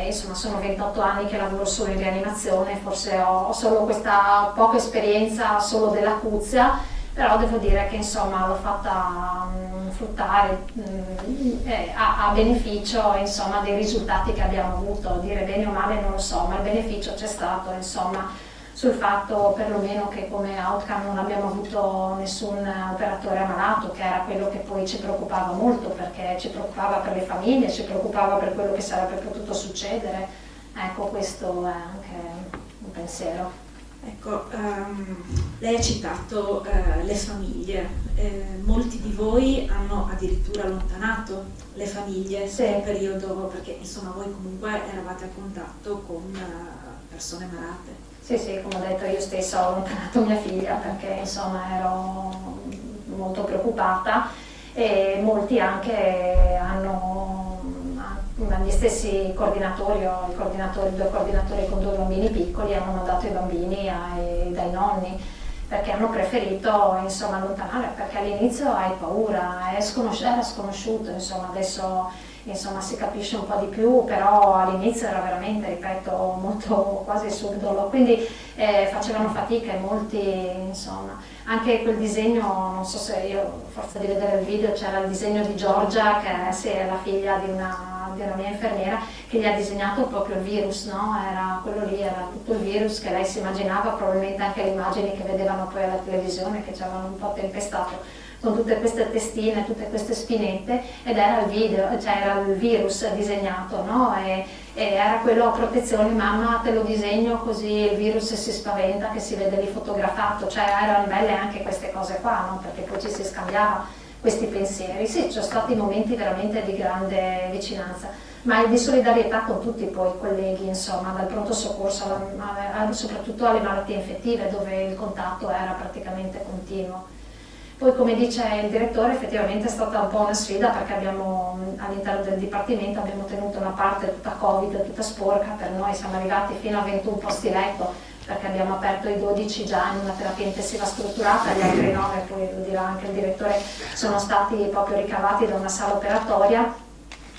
Insomma, sono 28 anni che lavoro solo in rianimazione, forse ho solo questa poca esperienza solo dell'acuzia, però devo dire che, insomma, l'ho fatta fruttare a beneficio, insomma, dei risultati che abbiamo avuto. Dire bene o male non lo so, ma il beneficio c'è stato, insomma, sul fatto perlomeno che come outcome non abbiamo avuto nessun operatore ammalato, che era quello che poi ci preoccupava molto, perché ci preoccupava per le famiglie, ci preoccupava per quello che sarebbe potuto succedere. Ecco, questo è anche un pensiero. Ecco, lei ha citato le famiglie, molti di voi hanno addirittura allontanato le famiglie nel periodo, perché insomma voi comunque eravate a contatto con persone malate. Sì, come ho detto, io stessa ho allontanato mia figlia perché, insomma, ero molto preoccupata e molti anche hanno gli stessi coordinatori, due coordinatori con 2 bambini piccoli, hanno mandato i bambini dai nonni perché hanno preferito, insomma, allontanare, perché all'inizio hai paura, era sconosciuto, insomma, adesso, insomma, si capisce un po' di più, però all'inizio era veramente, ripeto, molto quasi subdolo, quindi facevano fatica e molti, insomma, anche quel disegno, non so se io, forse di vedere il video, c'era il disegno di Giorgia, che è la figlia di una mia infermiera, che gli ha disegnato proprio il virus, no? Era quello lì, era tutto il virus che lei si immaginava, probabilmente anche le immagini che vedevano poi alla televisione, che ci avevano un po' tempestato con tutte queste testine, tutte queste spinette, ed era il video, cioè era il virus disegnato, no? E era quello a protezione, mamma te lo disegno così il virus si spaventa che si vede lì fotografato, cioè erano belle anche queste cose qua, no? Perché poi ci si scambiava questi pensieri. Sì, ci sono stati momenti veramente di grande vicinanza, ma di solidarietà con tutti poi i colleghi, insomma, dal pronto soccorso soprattutto alle malattie infettive, dove il contatto era praticamente continuo. Poi, come dice il direttore, effettivamente è stata un po' una sfida, perché abbiamo all'interno del Dipartimento abbiamo tenuto una parte tutta Covid, tutta sporca. Per noi siamo arrivati fino a 21 posti letto, perché abbiamo aperto i 12 già in una terapia intensiva strutturata, gli altri 9, poi lo dirà anche il direttore, sono stati proprio ricavati da una sala operatoria,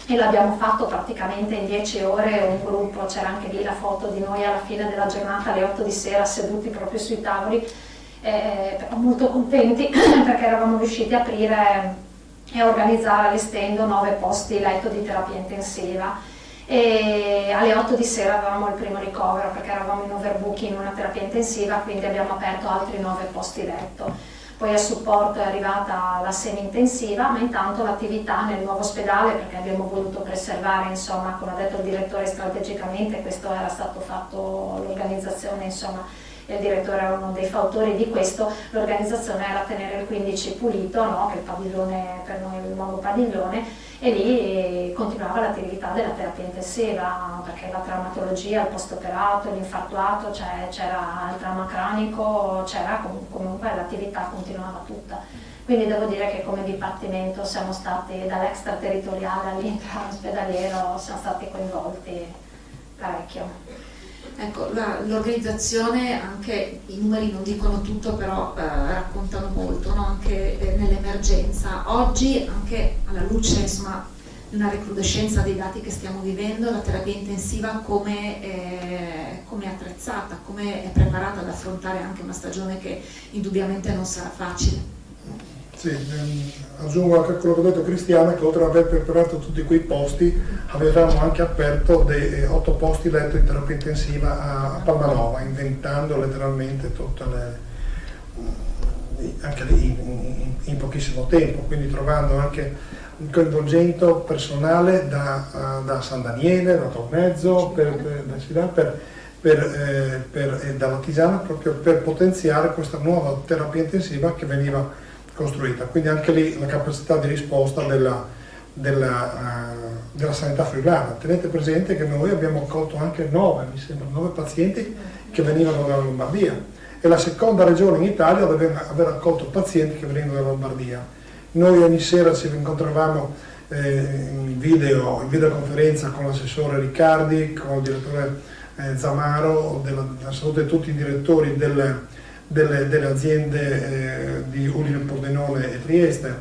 e l'abbiamo fatto praticamente in 10 ore, un gruppo, c'era anche lì la foto di noi alla fine della giornata alle 8 di sera seduti proprio sui tavoli, però molto contenti perché eravamo riusciti a aprire e a organizzare all'estendo 9 posti letto di terapia intensiva, e alle 8 di sera avevamo il primo ricovero perché eravamo in overbooking in una terapia intensiva, quindi abbiamo aperto altri 9 posti letto. Poi a supporto è arrivata la semi-intensiva, ma intanto l'attività nel nuovo ospedale, perché abbiamo voluto preservare, insomma, come ha detto il direttore, strategicamente questo era stato fatto, l'organizzazione, insomma, il direttore era uno dei fautori di questo, l'organizzazione era tenere il 15 pulito, no? Che è il padiglione, per noi il nuovo padiglione, e lì continuava l'attività della terapia intensiva, perché la traumatologia, il post-operato, l'infartuato, cioè c'era il trauma cranico, c'era comunque l'attività continuava tutta. Quindi devo dire che come dipartimento siamo stati dall'extraterritoriale all'intraospedaliero, siamo stati coinvolti parecchio. Ecco, l'organizzazione, anche i numeri non dicono tutto, però raccontano molto, no? Anche nell'emergenza. Oggi, anche alla luce, insomma, di una recrudescenza dei dati che stiamo vivendo, la terapia intensiva come è attrezzata, come è preparata ad affrontare anche una stagione che indubbiamente non sarà facile. Sì, aggiungo anche a quello che ha detto Cristiana, che oltre ad aver preparato tutti quei posti avevamo anche aperto 8 posti letto di terapia intensiva a Palmanova, inventando letteralmente tutte anche lì in pochissimo tempo, quindi trovando anche un coinvolgimento personale da San Daniele, da Tormezzo, dalla Tisana, proprio per potenziare questa nuova terapia intensiva che veniva costruita. Quindi anche lì la capacità di risposta della sanità friulana. Tenete presente che noi abbiamo accolto anche 9 pazienti che venivano dalla Lombardia, è la seconda regione in Italia ad aver accolto pazienti che venivano dalla Lombardia. Noi ogni sera ci incontravamo in videoconferenza con l'assessore Riccardi, con il direttore Zamaro, della salute, tutti i direttori delle aziende di Udine, Pordenone e Trieste,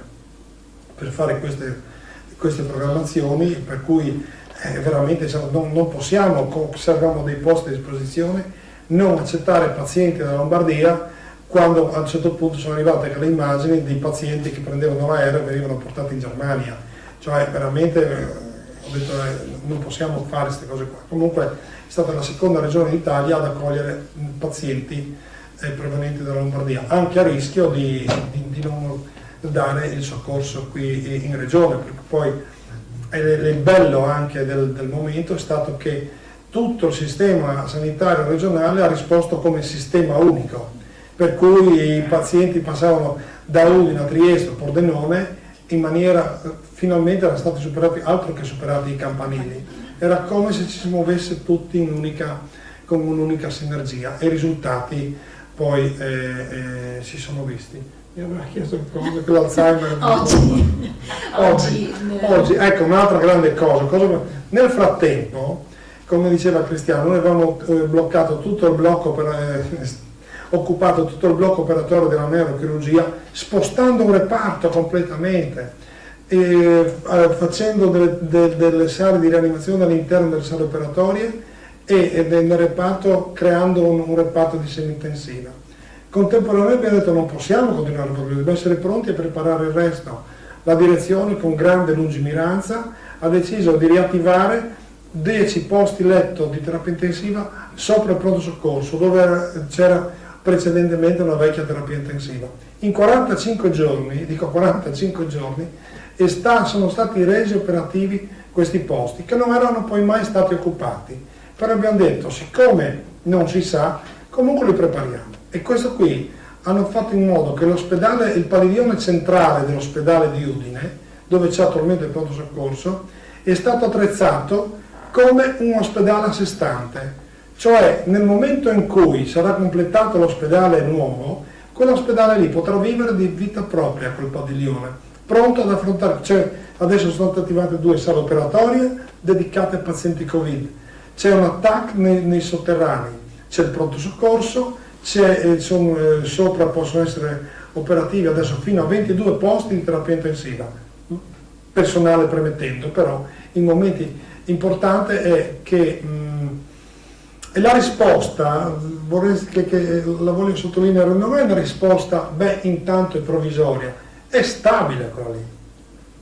per fare queste programmazioni, per cui veramente non possiamo, se abbiamo dei posti a disposizione, non accettare pazienti dalla Lombardia quando a un certo punto sono arrivate anche le immagini di pazienti che prendevano l'aereo e venivano portati in Germania. Cioè veramente ho detto non possiamo fare queste cose qua. Comunque è stata la seconda regione d'Italia ad accogliere pazienti provenienti dalla Lombardia, anche a rischio di non dare il soccorso qui in regione, perché poi il bello anche del momento è stato che tutto il sistema sanitario regionale ha risposto come sistema unico, per cui i pazienti passavano da Udine a Trieste o Pordenone in maniera, finalmente erano stati superati, altro che superati i campanili, era come se ci si muovesse tutti con un'unica sinergia, e i risultati poi si sono visti. Mi aveva chiesto che l'Alzheimer oggi, ecco un'altra grande cosa. Nel frattempo, come diceva Cristiano, noi avevamo bloccato tutto il blocco occupato tutto il blocco operatorio della neurochirurgia, spostando un reparto completamente, facendo delle sale di rianimazione all'interno delle sale operatorie e nel reparto, creando un reparto di semi-intensiva. Contemporaneamente abbiamo detto non possiamo continuare, dobbiamo essere pronti a preparare il resto. La direzione, con grande lungimiranza, ha deciso di riattivare 10 posti letto di terapia intensiva sopra il pronto soccorso, dove c'era precedentemente una vecchia terapia intensiva. In 45 giorni, sono stati resi operativi questi posti, che non erano poi mai stati occupati. Però abbiamo detto, siccome non si sa, comunque li prepariamo. E questo qui hanno fatto in modo che l'ospedale, il padiglione centrale dell'ospedale di Udine, dove c'è attualmente il pronto soccorso, è stato attrezzato come un ospedale a sé stante. Cioè, nel momento in cui sarà completato l'ospedale nuovo, quell'ospedale lì potrà vivere di vita propria quel padiglione, pronto ad affrontare. Cioè, adesso sono state attivate 2 sale operatorie dedicate a pazienti Covid. C'è un attack nei sotterranei, c'è il pronto soccorso, sopra possono essere operativi adesso fino a 22 posti di terapia intensiva, personale premettendo, però in momenti importante è che la risposta, la voglio sottolineare, non è una risposta, intanto è provvisoria, è stabile quella lì.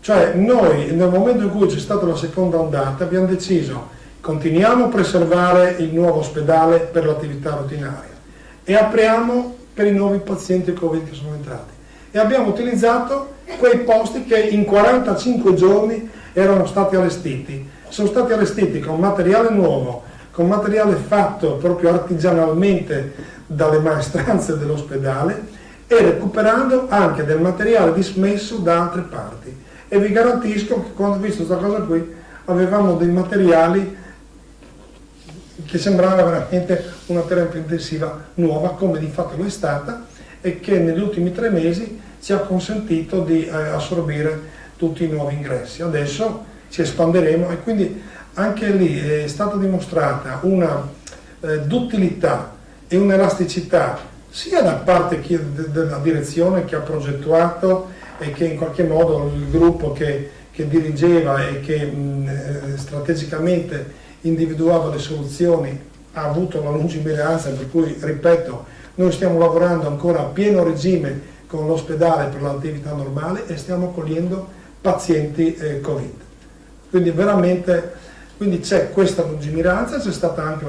Cioè noi nel momento in cui c'è stata la seconda ondata abbiamo deciso continuiamo a preservare il nuovo ospedale per l'attività rutinaria e apriamo per i nuovi pazienti Covid che sono entrati. E abbiamo utilizzato quei posti che in 45 giorni erano stati allestiti. Sono stati allestiti con materiale nuovo, con materiale fatto proprio artigianalmente dalle maestranze dell'ospedale e recuperando anche del materiale dismesso da altre parti. E vi garantisco che quando ho visto questa cosa qui avevamo dei materiali che sembrava veramente una terapia intensiva nuova, come di fatto lo è stata, e che negli ultimi 3 mesi ci ha consentito di assorbire tutti i nuovi ingressi. Adesso ci espanderemo e quindi anche lì è stata dimostrata una duttilità e un'elasticità sia da parte della direzione che ha progettuato e che in qualche modo il gruppo che dirigeva e che strategicamente individuava le soluzioni ha avuto la lungimiranza, per cui, ripeto, noi stiamo lavorando ancora a pieno regime con l'ospedale per l'attività normale e stiamo accogliendo pazienti Covid. Quindi veramente c'è questa lungimiranza, c'è stata anche,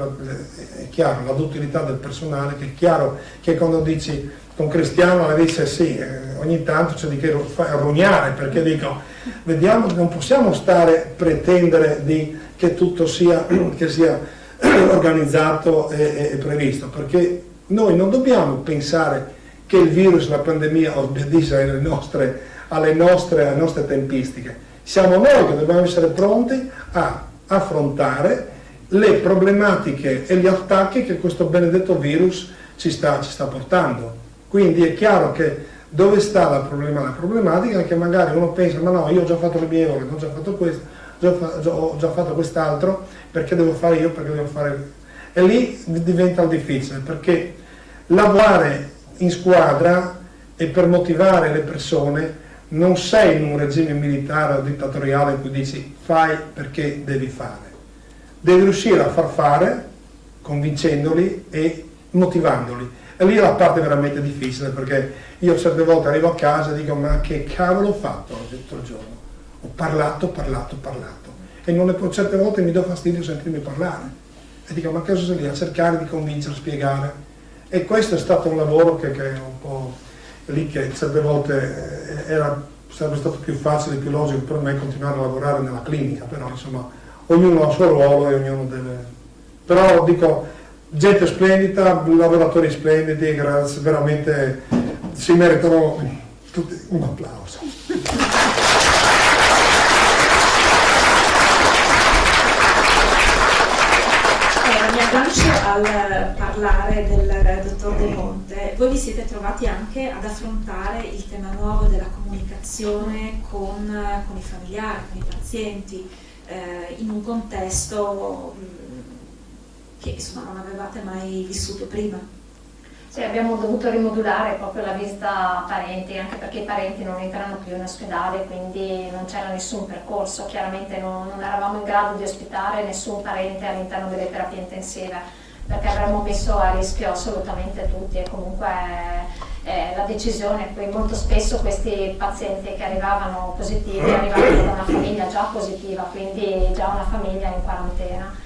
è chiaro, la duttilità del personale, che è chiaro che quando dici con Cristiano le dice sì, ogni tanto c'è di che rognare, perché dico, vediamo, non possiamo pretendere che tutto sia organizzato e previsto, perché noi non dobbiamo pensare che il virus, la pandemia obbedisce alle nostre tempistiche. Siamo noi che dobbiamo essere pronti a affrontare le problematiche e gli attacchi che questo benedetto virus ci sta portando. Quindi è chiaro che dove sta la problematica è che magari uno pensa, ma no, io ho già fatto le mie ore, ho già fatto questo, ho già fatto quest'altro, perché devo fare io, perché devo fare... E lì diventa difficile, perché lavorare in squadra e per motivare le persone non sei in un regime militare o dittatoriale in cui dici fai perché devi fare. Devi riuscire a far fare convincendoli e motivandoli. E lì è la parte veramente difficile, perché io certe volte arrivo a casa e dico ma che cavolo ho fatto tutto il giorno? Ho parlato e certe volte mi do fastidio sentirmi parlare e dico ma cosa sei lì a cercare di convincere, spiegare. E questo è stato un lavoro che è un po' lì che certe volte sarebbe stato più facile, più logico per me continuare a lavorare nella clinica, però insomma ognuno ha il suo ruolo e ognuno deve... Però dico, gente splendida, lavoratori splendidi, grazie, veramente si meritano tutti un applauso. Mi aggancio al parlare del dottor De Monte. Voi vi siete trovati anche ad affrontare il tema nuovo della comunicazione con i familiari, con i pazienti, in un contesto che insomma non avevate mai vissuto prima. Sì, abbiamo dovuto rimodulare proprio la visita a parenti, anche perché i parenti non entrano più in ospedale, quindi non c'era nessun percorso, chiaramente non eravamo in grado di ospitare nessun parente all'interno delle terapie intensive, perché avremmo messo a rischio assolutamente tutti e comunque la decisione, poi molto spesso questi pazienti che arrivavano positivi arrivavano da una famiglia già positiva, quindi già una famiglia in quarantena.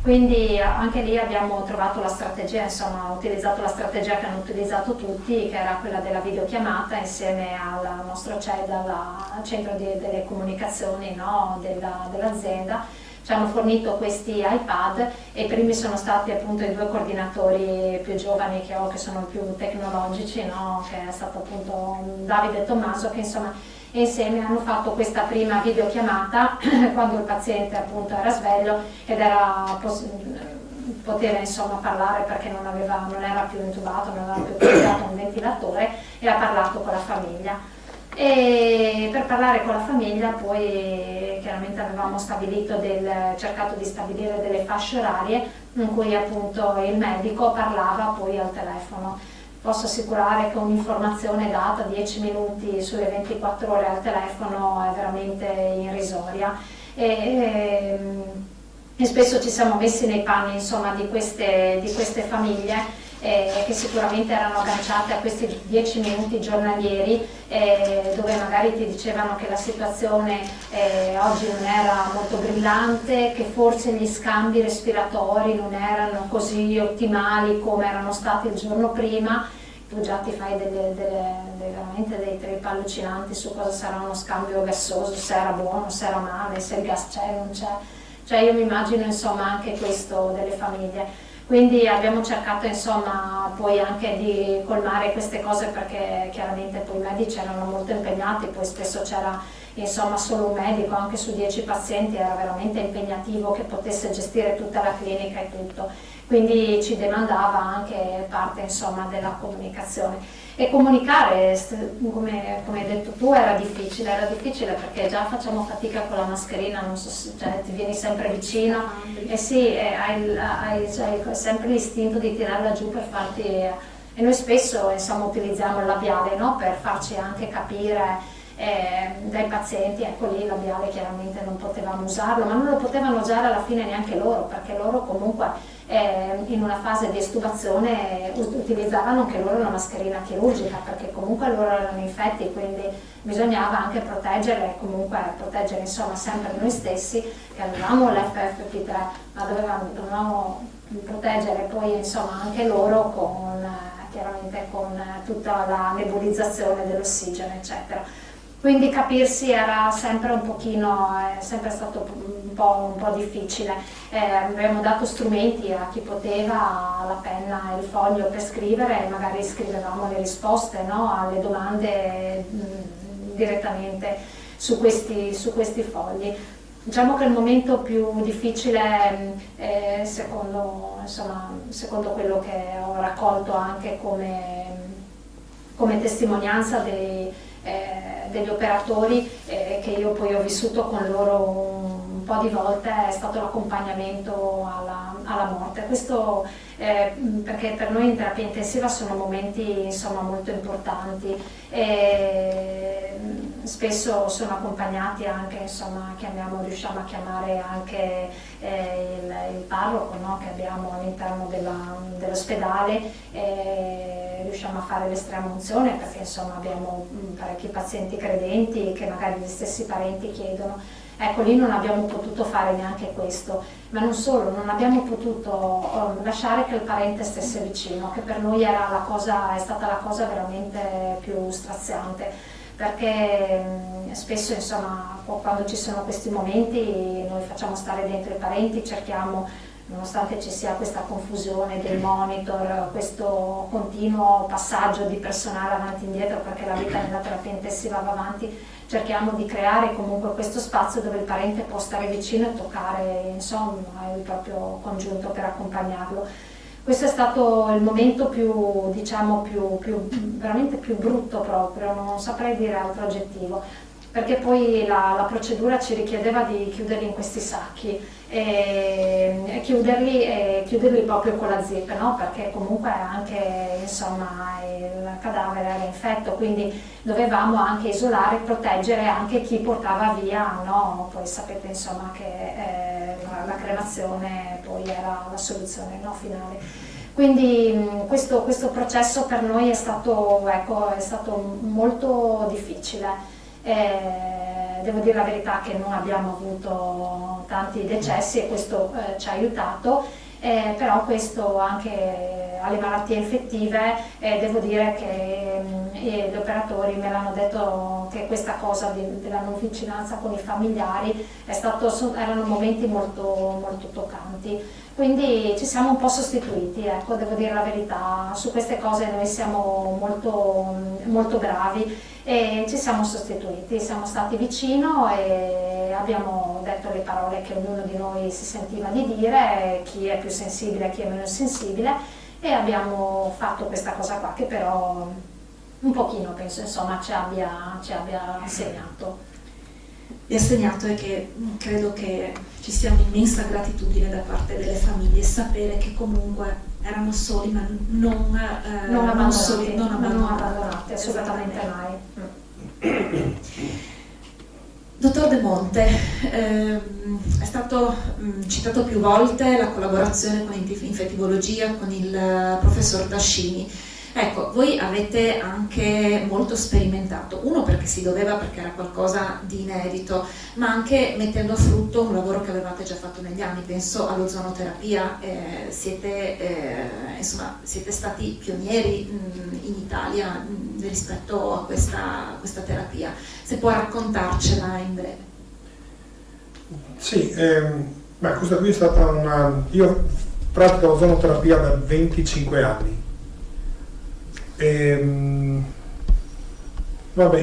Quindi anche lì abbiamo trovato la strategia, insomma, utilizzato la strategia che hanno utilizzato tutti, che era quella della videochiamata insieme al nostro CED, al centro delle comunicazioni, no, dell'azienda, ci hanno fornito questi iPad e i primi sono stati appunto i 2 coordinatori più giovani che ho, che sono più tecnologici, no? Che è stato appunto Davide e Tommaso, che insomma insieme hanno fatto questa prima videochiamata quando il paziente appunto era sveglio ed poteva insomma parlare perché non era più intubato, non aveva più utilizzato un ventilatore, e ha parlato con la famiglia. E per parlare con la famiglia poi chiaramente avevamo cercato di stabilire delle fasce orarie in cui appunto il medico parlava poi al telefono. Posso assicurare che un'informazione data 10 minuti sulle 24 ore al telefono è veramente irrisoria. E spesso ci siamo messi nei panni insomma, di queste famiglie che sicuramente erano agganciate a questi 10 minuti giornalieri dove magari ti dicevano che la situazione oggi non era molto brillante, che forse gli scambi respiratori non erano così ottimali come erano stati il giorno prima. Tu già ti fai veramente dei trip allucinanti su cosa sarà uno scambio gassoso, se era buono, se era male, se il gas c'è, non c'è. Cioè io mi immagino insomma anche questo delle famiglie. Quindi abbiamo cercato insomma poi anche di colmare queste cose perché chiaramente poi i medici erano molto impegnati, poi spesso c'era insomma solo un medico, anche su 10 pazienti era veramente impegnativo che potesse gestire tutta la clinica e tutto. Quindi ci demandava anche parte insomma della comunicazione. E comunicare, come hai detto tu, era difficile perché già facciamo fatica con la mascherina, non so se ti vieni sempre vicino e sì, hai sempre l'istinto di tirarla giù per farti... E noi spesso insomma utilizziamo il labiale, no? Per farci anche capire dai pazienti, ecco lì il labiale chiaramente non potevamo usarlo, ma non lo potevano usare alla fine neanche loro, perché loro comunque in una fase di estubazione utilizzavano anche loro una mascherina chirurgica, perché comunque loro erano infetti, quindi bisognava anche proteggere, comunque proteggere insomma sempre noi stessi che avevamo l'FFP3, ma dovevamo proteggere poi insomma anche loro chiaramente con tutta la nebulizzazione dell'ossigeno eccetera. Quindi capirsi era sempre un pochino, è sempre stato un po' difficile. Abbiamo dato strumenti a chi poteva, la penna e il foglio per scrivere, e magari scrivevamo le risposte, no, alle domande direttamente su questi fogli. Diciamo che il momento più difficile, secondo quello che ho raccolto anche come testimonianza degli operatori che io poi ho vissuto con loro un po' di volte, è stato l'accompagnamento alla morte. Questo perché per noi in terapia intensiva sono momenti insomma molto importanti e spesso sono accompagnati anche, insomma, riusciamo a chiamare anche il parroco, no, che abbiamo all'interno dell'ospedale. Riusciamo a fare l'estrema unzione perché insomma abbiamo parecchi pazienti credenti che magari gli stessi parenti chiedono. Ecco, lì non abbiamo potuto fare neanche questo, ma non solo, non abbiamo potuto lasciare che il parente stesse vicino, che per noi è stata la cosa veramente più straziante, perché spesso insomma quando ci sono questi momenti noi facciamo stare dentro i parenti, cerchiamo, nonostante ci sia questa confusione del monitor, questo continuo passaggio di personale avanti e indietro perché la vita nella terapia intensiva va avanti, cerchiamo di creare comunque questo spazio dove il parente può stare vicino e toccare insomma il proprio congiunto per accompagnarlo. Questo è stato il momento veramente più brutto proprio, non saprei dire altro aggettivo, perché poi la procedura ci richiedeva di chiuderli in questi sacchi e chiuderli proprio con la zip, no? Perché comunque anche insomma il cadavere era infetto, quindi dovevamo anche isolare e proteggere anche chi portava via, no? Poi sapete insomma che la cremazione poi era la soluzione, no, finale. Quindi questo processo per noi è stato molto difficile. Devo dire la verità che non abbiamo avuto tanti decessi e questo ci ha aiutato, Però questo anche alle malattie infettive, devo dire che gli operatori me l'hanno detto che questa cosa della non vicinanza con i familiari erano momenti molto, molto toccanti. Quindi ci siamo un po' sostituiti, ecco, devo dire la verità, su queste cose noi siamo molto, molto bravi e ci siamo sostituiti, siamo stati vicino e abbiamo detto le parole che ognuno di noi si sentiva di dire, chi è più sensibile, chi è meno sensibile, e abbiamo fatto questa cosa qua che però un pochino penso insomma ci abbia segnato. Vi ha segnato e che credo che ci sia un'immensa gratitudine da parte delle famiglie, sapere che comunque erano soli ma non abbandonati, assolutamente mai. Dottor De Monte, è stato citato più volte la collaborazione con infettivologia con il professor Dascini. Ecco, voi avete anche molto sperimentato, uno perché si doveva, perché era qualcosa di inedito, ma anche mettendo a frutto un lavoro che avevate già fatto negli anni, penso all'ozonoterapia, siete stati pionieri in Italia rispetto a questa terapia. Se può raccontarcela in breve. Sì, questa qui è stata io pratico l'ozonoterapia da 25 anni.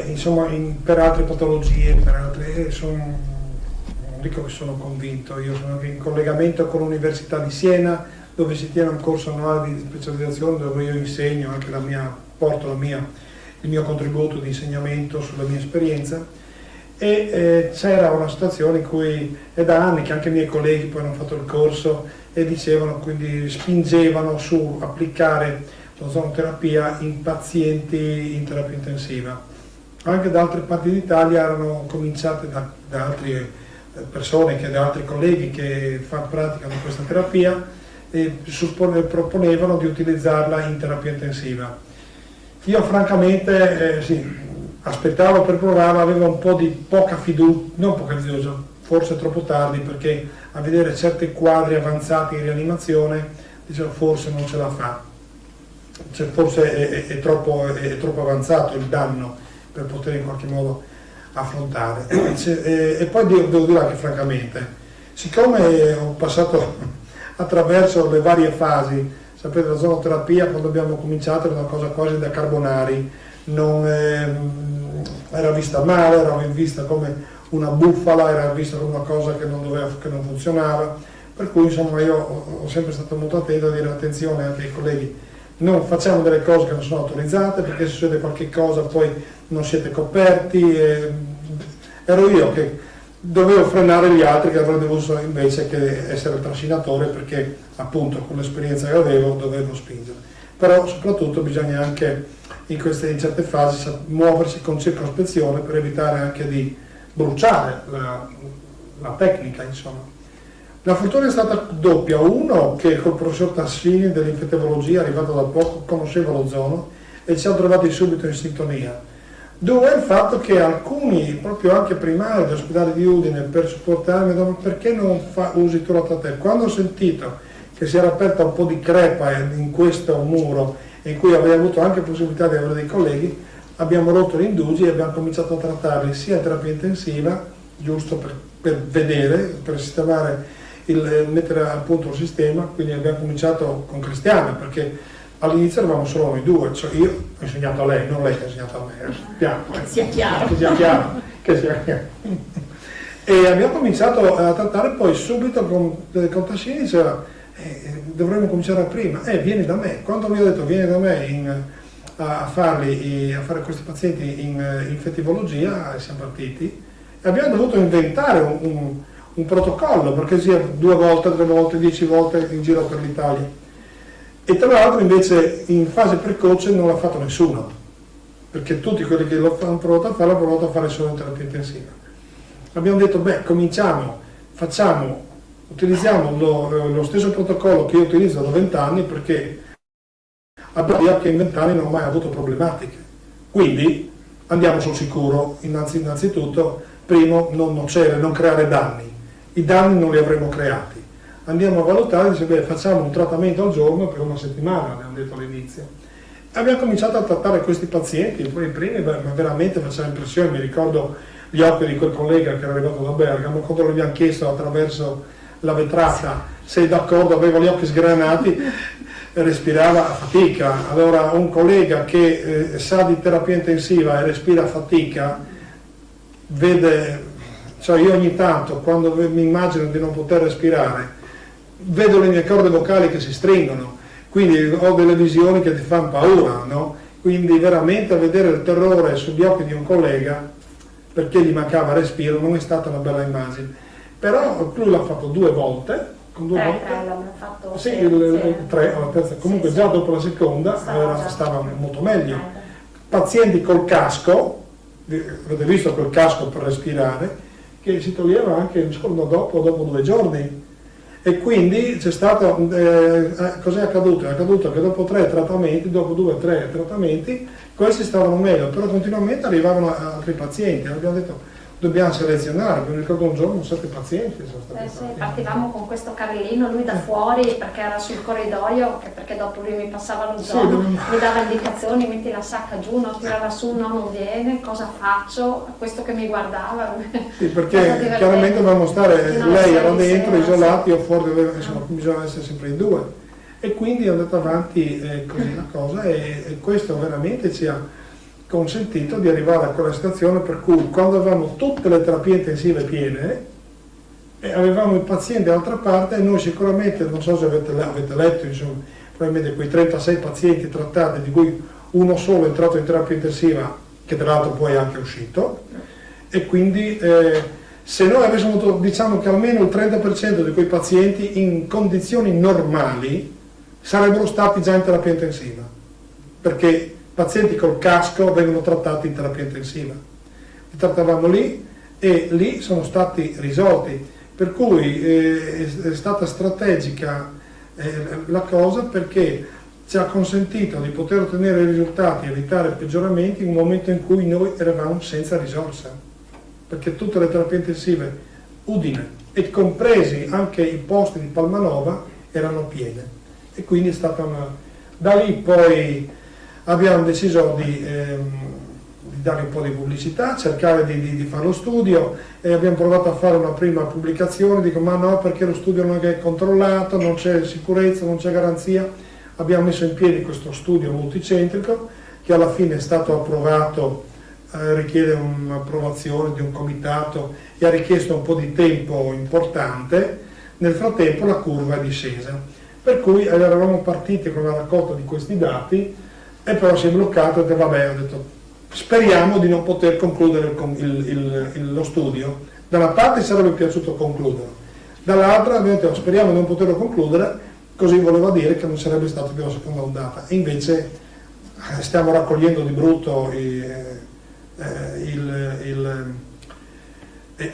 Insomma, per altre patologie, non dico che sono convinto, io sono in collegamento con l'Università di Siena, dove si tiene un corso annuale di specializzazione, dove io insegno anche porto il mio contributo di insegnamento sulla mia esperienza, e c'era una situazione in cui è da anni che anche i miei colleghi poi hanno fatto il corso e dicevano, quindi spingevano su applicare l'ozonoterapia in pazienti in terapia intensiva. Anche da altre parti d'Italia erano cominciate da altre persone, da altri colleghi che praticano questa terapia e proponevano di utilizzarla in terapia intensiva. Io francamente aspettavo per provarla, avevo un po' di poca fiducia, non poca fiducia, forse troppo tardi, perché a vedere certi quadri avanzati in rianimazione dicevo forse non ce la fa. Forse è troppo avanzato il danno per poter in qualche modo affrontare. E poi devo dire anche francamente, siccome ho passato attraverso le varie fasi, sapete, la zonoterapia quando abbiamo cominciato era una cosa quasi da carbonari, era vista male, era vista come una bufala, era vista come una cosa che non funzionava, per cui insomma io ho sempre stato molto attento a dire attenzione anche ai colleghi, non facciamo delle cose che non sono autorizzate, perché se succede qualche cosa poi non siete coperti. Ero io che dovevo frenare gli altri, che avrei dovuto invece che essere trascinatore, perché appunto con l'esperienza che avevo dovevo spingere. Però soprattutto bisogna anche in certe fasi muoversi con circospezione per evitare anche di bruciare la tecnica, insomma. La fortuna è stata doppia: uno, che col professor Tassini dell'infettivologia, arrivato da poco, conosceva l'ozono e ci siamo trovati subito in sintonia. Due, il fatto che alcuni, proprio anche primari dell'ospedale di Udine, per supportarmi, mi dicevano perché non usi tu la Tatel? Quando ho sentito che si era aperta un po' di crepa in questo muro, in cui avrei avuto anche possibilità di avere dei colleghi, abbiamo rotto gli indugi e abbiamo cominciato a trattarli sia in terapia intensiva, giusto per vedere, per sistemare, mettere a punto il sistema. Quindi abbiamo cominciato con Cristiana, perché all'inizio eravamo solo noi due, cioè io ho insegnato a lei, non lei che ha insegnato a me, che sia chiaro. Che sia chiaro. E abbiamo cominciato a trattare, poi subito con Tassini diceva dovremmo cominciare prima, vieni da me. Quando mi ho detto vieni da me a fare questi pazienti in infettivologia, siamo partiti e abbiamo dovuto inventare un protocollo, perché sia 2 volte, 3 volte, 10 volte in giro per l'Italia. E tra l'altro invece in fase precoce non l'ha fatto nessuno, perché tutti quelli che hanno provato a fare solo in terapia intensiva. Abbiamo detto utilizziamo lo stesso protocollo che io utilizzo da 20 anni, perché abbiamo che in 20 anni non ho mai avuto problematiche. Quindi andiamo sul sicuro. Innanzitutto, primo, non creare danni. I danni non li avremo creati. andiamo a valutare, dice, beh, facciamo un trattamento al giorno per una settimana, abbiamo detto all'inizio. Abbiamo cominciato a trattare questi pazienti, poi i primi, ma veramente faceva impressione, mi ricordo gli occhi di quel collega che era arrivato da Bergamo, quando gli abbiamo chiesto attraverso la vetrata se è d'accordo, aveva gli occhi sgranati, respirava a fatica. Allora un collega che sa di terapia intensiva e respira a fatica, vede, cioè io ogni tanto quando mi immagino di non poter respirare, vedo le mie corde vocali che si stringono, quindi ho delle visioni che ti fanno paura, no? Quindi veramente a vedere il terrore sugli occhi di un collega perché gli mancava respiro non è stata una bella immagine. Però lui l'ha fatto 2 volte, con 2 volte. L'abbiamo fatto. Sì, il 3 alla terza, comunque già dopo la seconda stava molto meglio. Pazienti col casco, avete visto quel casco per respirare, che si toglieva anche il giorno dopo 2 giorni. E quindi c'è stato, cos'è accaduto? È accaduto che dopo 3 trattamenti, dopo 2 o 3 trattamenti, questi stavano meglio, però continuamente arrivavano altri pazienti. Abbiamo detto dobbiamo selezionare, mi ricordo un giorno 7 pazienti sono stati sì, partivamo con questo carrellino, lui da fuori perché era sul corridoio, perché dopo lui mi passava lo zono, mi dava indicazioni, metti la sacca giù, no, tirava su, no, non viene, cosa faccio? Questo che mi guardava. Sì, perché chiaramente dovevamo stare, lei era dentro, isolati, io fuori, insomma, bisogna essere sempre in 2. E quindi è andata avanti così la cosa e questo veramente ci ha consentito di arrivare a quella situazione per cui quando avevamo tutte le terapie intensive piene e avevamo i pazienti dall'altra parte e noi sicuramente, non so se avete letto, insomma, probabilmente quei 36 pazienti trattati di cui uno solo è entrato in terapia intensiva che tra l'altro poi è anche uscito e quindi se noi avessimo avuto, diciamo che almeno il 30% di quei pazienti in condizioni normali sarebbero stati già in terapia intensiva, perché pazienti col casco vengono trattati in terapia intensiva. Li trattavamo lì e lì sono stati risolti, per cui è stata strategica la cosa perché ci ha consentito di poter ottenere risultati e evitare peggioramenti in un momento in cui noi eravamo senza risorse, perché tutte le terapie intensive Udine e compresi anche i posti di Palmanova erano piene e quindi è stata una... Da lì poi abbiamo deciso di dare un po' di pubblicità, cercare di fare lo studio e abbiamo provato a fare una prima pubblicazione, dico ma no perché lo studio non è controllato, non c'è sicurezza, non c'è garanzia. Abbiamo messo in piedi questo studio multicentrico che alla fine è stato approvato, richiede un'approvazione di un comitato e ha richiesto un po' di tempo importante, nel frattempo la curva è discesa. Per cui eravamo partiti con la raccolta di questi dati e però si è bloccato e vabbè, ho detto speriamo di non poter concludere lo studio. Da una parte sarebbe piaciuto concluderlo, dall'altra abbiamo detto speriamo di non poterlo concludere, così voleva dire che non sarebbe stata più la seconda ondata. E invece stiamo raccogliendo di brutto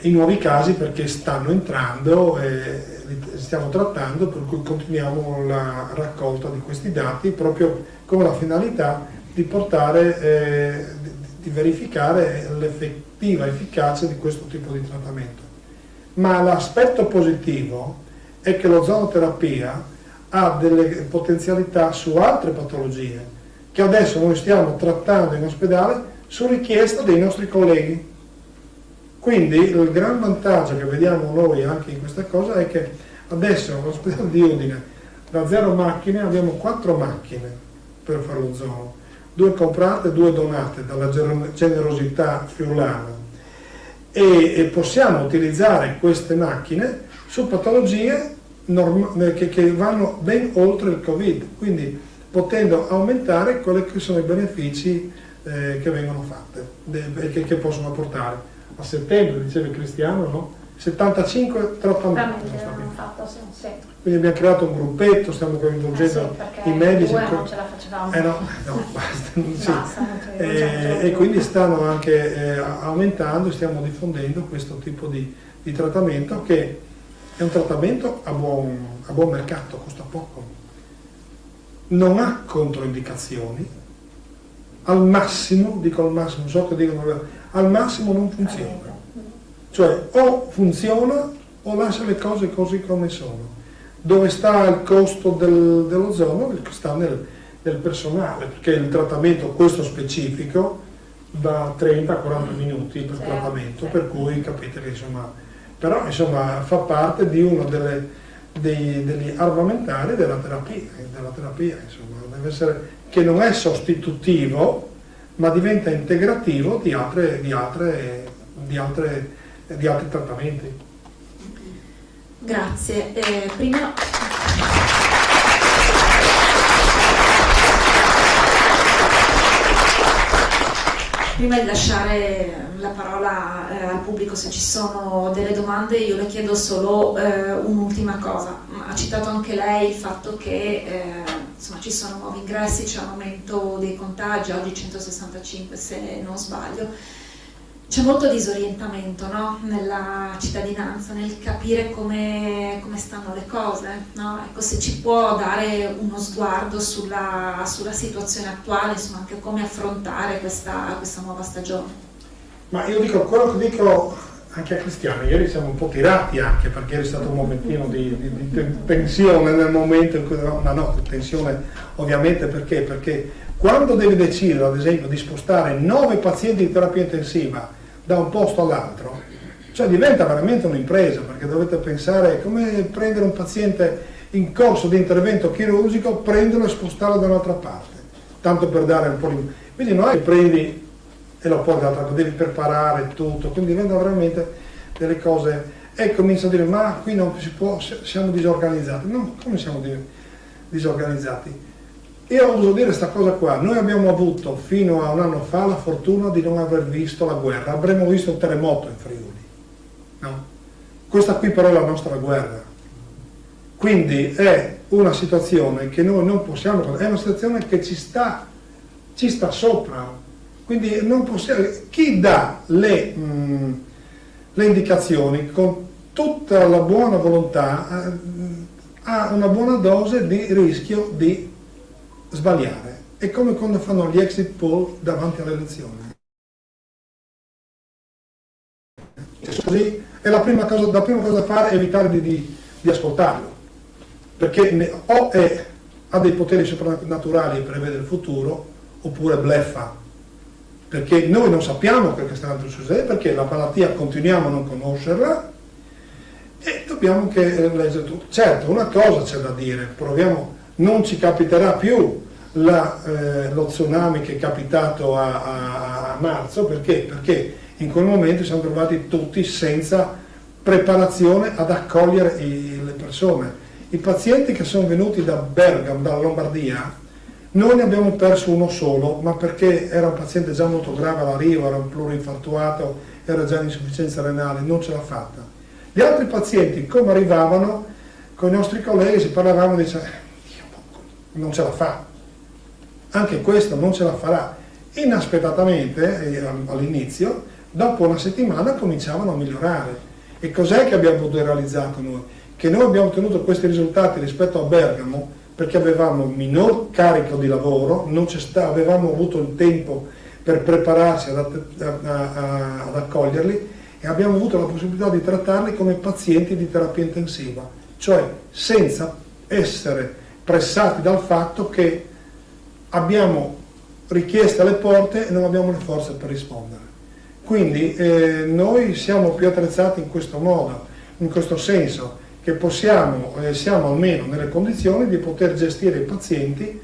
i nuovi casi perché stanno entrando e li stiamo trattando, per cui continuiamo la raccolta di questi dati proprio con la finalità di portare, di verificare l'effettiva efficacia di questo tipo di trattamento. Ma l'aspetto positivo è che l'ozonoterapia ha delle potenzialità su altre patologie che adesso noi stiamo trattando in ospedale su richiesta dei nostri colleghi. Quindi il gran vantaggio che vediamo noi anche in questa cosa è che adesso all'ospedale di Udine da 0 macchine abbiamo 4 macchine per fare l'ozono, 2 comprate e 2 donate dalla generosità friulana e possiamo utilizzare queste macchine su patologie che vanno ben oltre il Covid, quindi potendo aumentare quelli che sono i benefici che vengono fatte, che possono portare. A settembre, diceva Cristiano, no? 75 trattamenti sono stati fatto, sì. Quindi abbiamo creato un gruppetto, stiamo coinvolgendo i medici. Non ce la facevamo. No, basta. E quindi stanno anche aumentando, stiamo diffondendo questo tipo di trattamento che è un trattamento a buon mercato, costa poco, non ha controindicazioni, al massimo, dico al massimo, so che dicono al massimo non funziona, cioè o funziona o lascia le cose così come sono. Dove sta il costo dell'ozono? Sta nel personale, perché il trattamento questo specifico da 30 a 40 minuti per trattamento, per cui capite che insomma, però insomma fa parte di uno degli armamentari della terapia insomma, deve essere, che non è sostitutivo ma diventa integrativo di altri trattamenti. Grazie. Prima di lasciare la parola al pubblico, se ci sono delle domande, io le chiedo solo un'ultima cosa. Ha citato anche lei il fatto che insomma, ci sono nuovi ingressi, c'è un aumento dei contagi, oggi 165 se non sbaglio. C'è molto disorientamento, no? Nella cittadinanza, nel capire come stanno le cose, no? Ecco, se ci può dare uno sguardo sulla situazione attuale, insomma, anche come affrontare questa nuova stagione. Ma io dico quello che dico anche a Cristiano, ieri siamo un po' tirati anche perché ieri è stato un momentino di tensione nel momento in cui tensione ovviamente perché quando devi decidere ad esempio di spostare 9 pazienti di terapia intensiva da un posto all'altro, cioè diventa veramente un'impresa, perché dovete pensare come prendere un paziente in corso di intervento chirurgico, prenderlo e spostarlo da un'altra parte, tanto per dare un po' di... Quindi non è che prendi e lo porti dall'altra parte, devi preparare tutto, quindi diventa veramente delle cose... E comincia a dire, ma qui non si può, siamo disorganizzati. No, come siamo disorganizzati? Io oso dire questa cosa qua, noi abbiamo avuto fino a un anno fa la fortuna di non aver visto la guerra, avremmo visto il terremoto in Friuli, no? Questa qui però è la nostra guerra, quindi è una situazione che noi non possiamo, è una situazione che ci sta sopra, quindi non possiamo, chi dà le indicazioni con tutta la buona volontà ha una buona dose di rischio di sbagliare. È come quando fanno gli exit poll davanti alle elezioni. Così, e la prima cosa da fare è evitare di ascoltarlo, perché o ha dei poteri soprannaturali e prevede il futuro, oppure bleffa, perché noi non sappiamo quello che sta andando a succedere, perché la malattia continuiamo a non conoscerla e dobbiamo che leggere tutto. Certo, una cosa c'è da dire, proviamo. Non ci capiterà più lo tsunami che è capitato a marzo, perché in quel momento siamo trovati tutti senza preparazione ad accogliere le persone. I pazienti che sono venuti da Bergamo, dalla Lombardia, noi ne abbiamo perso uno solo, ma perché era un paziente già molto grave all'arrivo, era un plurinfartuato, era già in insufficienza renale, non ce l'ha fatta. Gli altri pazienti, come arrivavano, con i nostri colleghi si parlavamo e dicevano non ce la fa, anche questo non ce la farà. Inaspettatamente all'inizio, dopo una settimana cominciavano a migliorare. E cos'è che abbiamo potuto realizzare noi? Che noi abbiamo ottenuto questi risultati rispetto a Bergamo perché avevamo minor carico di lavoro, avevamo avuto il tempo per prepararsi ad accoglierli e abbiamo avuto la possibilità di trattarli come pazienti di terapia intensiva, cioè senza essere pressati dal fatto che abbiamo richieste alle porte e non abbiamo le forze per rispondere. Quindi noi siamo più attrezzati in questo modo, in questo senso, che siamo almeno nelle condizioni di poter gestire i pazienti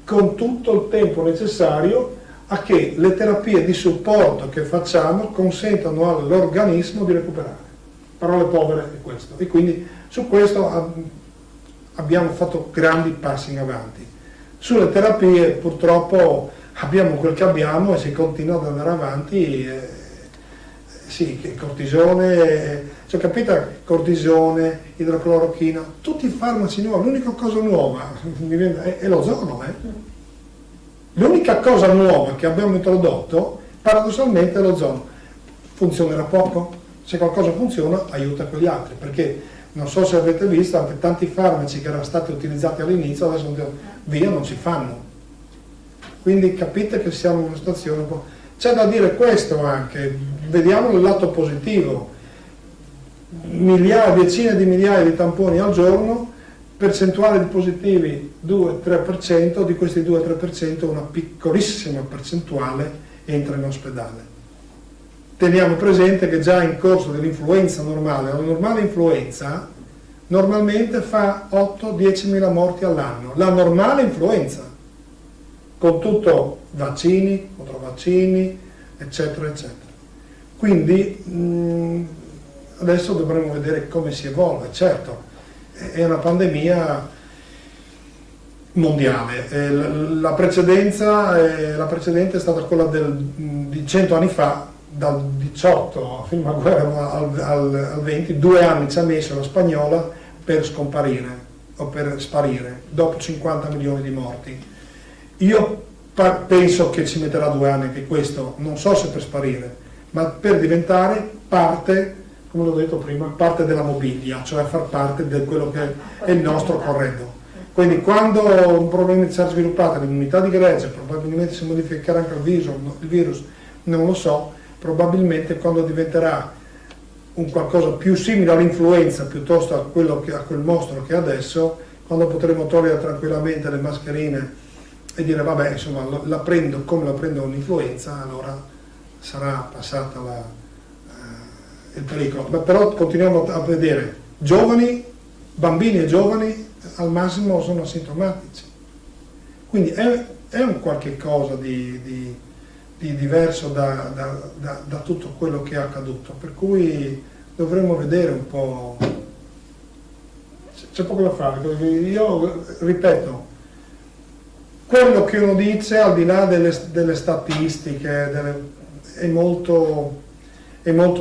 con tutto il tempo necessario a che le terapie di supporto che facciamo consentano all'organismo di recuperare. Parole povere è questo. E quindi su questo abbiamo fatto grandi passi in avanti. Sulle terapie purtroppo abbiamo quel che abbiamo e si continua ad andare avanti. Sì, cortisone, cioè capite? Cortisone, idroclorochina, tutti i farmaci nuovi. L'unica cosa nuova è l'ozono. L'unica cosa nuova che abbiamo introdotto paradossalmente è l'ozono. Funzionerà poco? Se qualcosa funziona aiuta quegli altri, perché non so se avete visto, anche tanti farmaci che erano stati utilizzati all'inizio adesso via non si fanno. Quindi capite che siamo in una situazione un po'... C'è da dire questo anche, vediamo il lato positivo. Decine di migliaia di tamponi al giorno percentuale di positivi 2-3%, di questi 2-3% una piccolissima percentuale entra in ospedale. Teniamo presente che già in corso dell'influenza normale, la normale influenza normalmente fa 8-10 mila morti all'anno, la normale influenza, con tutto vaccini, controvaccini, eccetera, eccetera. Quindi adesso dovremo vedere come si evolve. Certo, è una pandemia mondiale, la precedente è stata quella di 100 anni fa, dal 18 fino alla guerra al 20, 2 anni ci ha messo la spagnola per scomparire o per sparire, dopo 50 milioni di morti. Io penso che ci metterà 2 anni anche questo, non so se per sparire, ma per diventare parte, come l'ho detto prima, parte della mobilia, cioè far parte di quello che è il nostro corredo. Quindi quando un problema sarà sviluppato, l'immunità di gregge, probabilmente si modificherà anche il virus, non lo so, probabilmente quando diventerà un qualcosa più simile all'influenza piuttosto a quel mostro che è adesso, quando potremo togliere tranquillamente le mascherine e dire vabbè, insomma, la prendo come la prendo un'influenza, allora sarà passata il pericolo. Ma però continuiamo a vedere giovani, bambini e giovani al massimo sono asintomatici. Quindi è un qualche cosa di diverso da tutto quello che è accaduto, per cui dovremmo vedere un po', c'è poco da fare. Io ripeto, quello che uno dice al di là delle statistiche è molto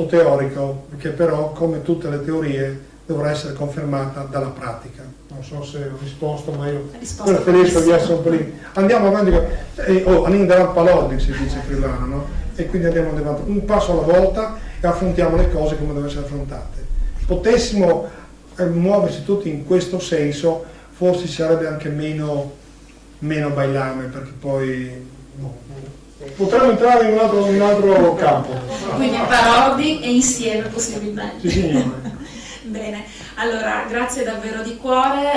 teorico, perché però come tutte le teorie dovrà essere confermata dalla pratica. Non so se ho risposto, ma io preferisco di essere un po' lì. Andiamo avanti, andiamo palordi si dice prima, no? E quindi andiamo avanti un passo alla volta e affrontiamo le cose come devono essere affrontate. Potessimo muoversi tutti in questo senso, forse sarebbe anche meno bailame, perché poi potremmo entrare in un altro campo. Quindi parodi e insieme possibilmente. Sì, signore. Bene, allora grazie davvero di cuore,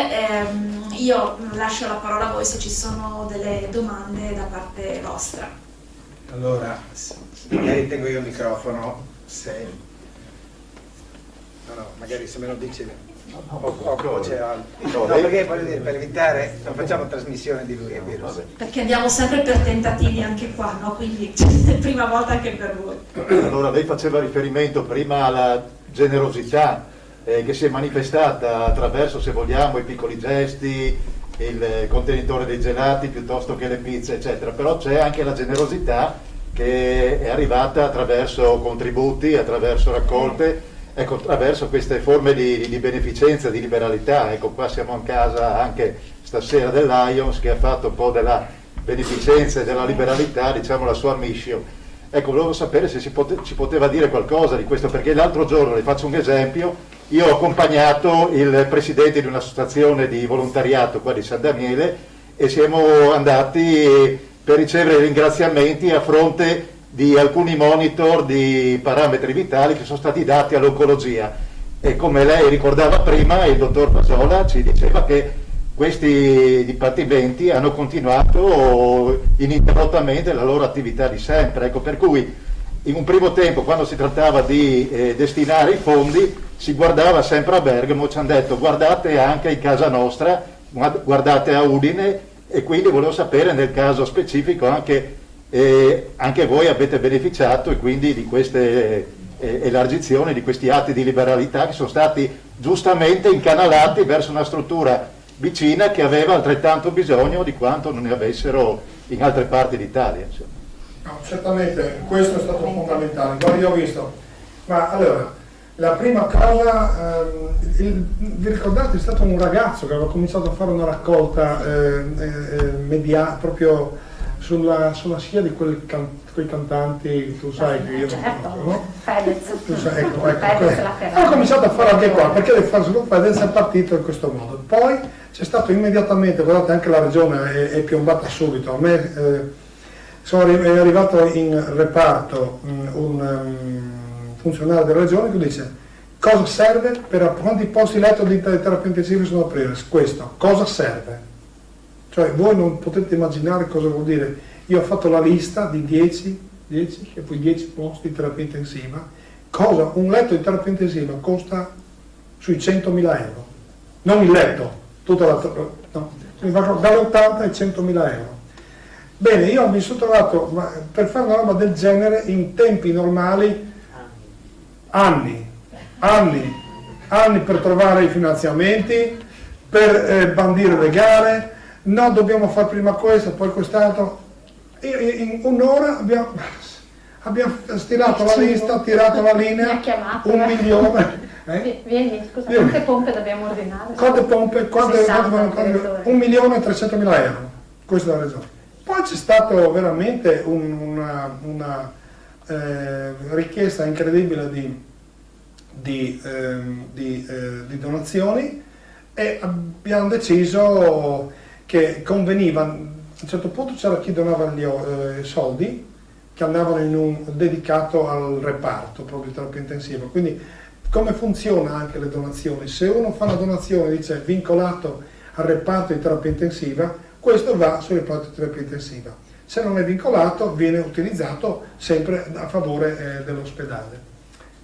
io lascio la parola a voi se ci sono delle domande da parte vostra. Allora, magari tengo io il microfono, magari se me lo dici o voce alta. No, perché voglio dire, per evitare, non facciamo trasmissione di lui e virus. Perché andiamo sempre per tentativi anche qua, no? Quindi è prima volta anche per voi. Allora, lei faceva riferimento prima alla generosità che si è manifestata attraverso, se vogliamo, i piccoli gesti, il contenitore dei gelati piuttosto che le pizze, eccetera. Però c'è anche la generosità che è arrivata attraverso contributi, attraverso raccolte, ecco, attraverso queste forme di beneficenza, di liberalità. Ecco, qua siamo in casa anche stasera del Lions, che ha fatto un po' della beneficenza e della liberalità, diciamo, la sua mission. Ecco, volevo sapere se ci poteva dire qualcosa di questo, perché l'altro giorno, le faccio un esempio, io ho accompagnato il presidente di un'associazione di volontariato qua di San Daniele e siamo andati per ricevere ringraziamenti a fronte di alcuni monitor di parametri vitali che sono stati dati all'oncologia. E come lei ricordava prima, il dottor Fasola ci diceva che questi dipartimenti hanno continuato ininterrottamente la loro attività di sempre. Ecco, per cui in un primo tempo, quando si trattava di destinare i fondi, si guardava sempre a Bergamo, ci hanno detto guardate anche in casa nostra, guardate a Udine, e quindi volevo sapere nel caso specifico anche voi avete beneficiato e quindi di queste elargizioni, di questi atti di liberalità che sono stati giustamente incanalati verso una struttura vicina che aveva altrettanto bisogno di quanto non ne avessero in altre parti d'Italia. No, certamente questo è stato fondamentale. Guarda, io ho visto, ma allora, la prima cosa, vi ricordate, è stato un ragazzo che aveva cominciato a fare una raccolta proprio sulla scia di quei cantanti, tu sai che io... Certo, no? Fedez. Tu sai, ecco. Ho cominciato a fare anche qua, perché le fare solo Fedez è partito in questo modo. Poi c'è stato immediatamente, guardate, anche la regione è piombata subito. A me è arrivato in reparto un funzionario della regione che dice Cosa serve? Quanti posti letto di terapia intensiva sono da aprire? Questo, cosa serve? Cioè voi non potete immaginare cosa vuol dire. Io ho fatto la lista di 10 e poi 10 posti di terapia intensiva. Cosa? Un letto di terapia intensiva costa sui 100.000 euro. Non il letto, tutta la... No, dalle 80 ai 100.000 euro. Bene, io mi sono trovato, per fare una roba del genere, in tempi normali, anni per trovare i finanziamenti, per bandire le gare, no, dobbiamo fare prima questo, poi quest'altro. In un'ora abbiamo stilato la lista, tirato la linea, Mi ha chiamato, 1 milione. Vieni, scusa, quante pompe dobbiamo ordinare? Quante pompe? 60, 1.300.000 euro, questa è la ragione. Poi c'è stato veramente una richiesta incredibile di donazioni e abbiamo deciso che conveniva, a un certo punto c'era chi donava gli soldi che andavano dedicato al reparto proprio di terapia intensiva, quindi come funziona anche le donazioni? Se uno fa una donazione, dice vincolato al reparto di terapia intensiva, questo va sul reparto di terapia intensiva. Se non è vincolato, viene utilizzato sempre a favore dell'ospedale.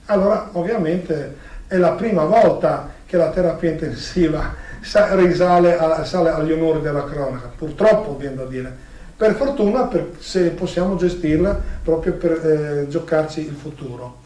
Allora, ovviamente, è la prima volta che la terapia intensiva sale agli onori della cronaca. Purtroppo, viene da dire. Per fortuna, se possiamo gestirla proprio per giocarci il futuro.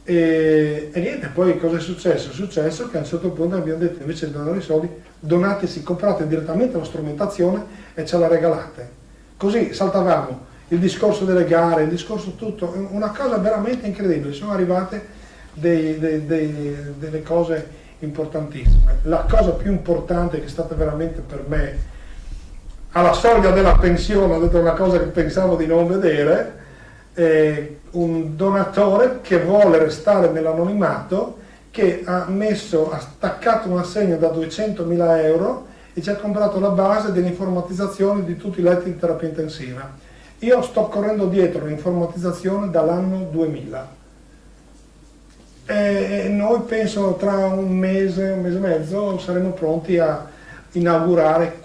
E niente, poi cosa è successo? È successo che a un certo punto abbiamo detto, invece di donare i soldi, donateci, comprate direttamente la strumentazione e ce la regalate. Così saltavamo il discorso delle gare, il discorso tutto, una cosa veramente incredibile. Sono arrivate delle cose importantissime. La cosa più importante che è stata veramente per me, alla soglia della pensione, ho detto una cosa che pensavo di non vedere, un donatore che vuole restare nell'anonimato, che ha staccato un assegno da 200.000 euro e ci ha comprato la base dell'informatizzazione di tutti i letti di terapia intensiva. Io sto correndo dietro l'informatizzazione dall'anno 2000 e noi penso tra un mese e mezzo saremo pronti a inaugurare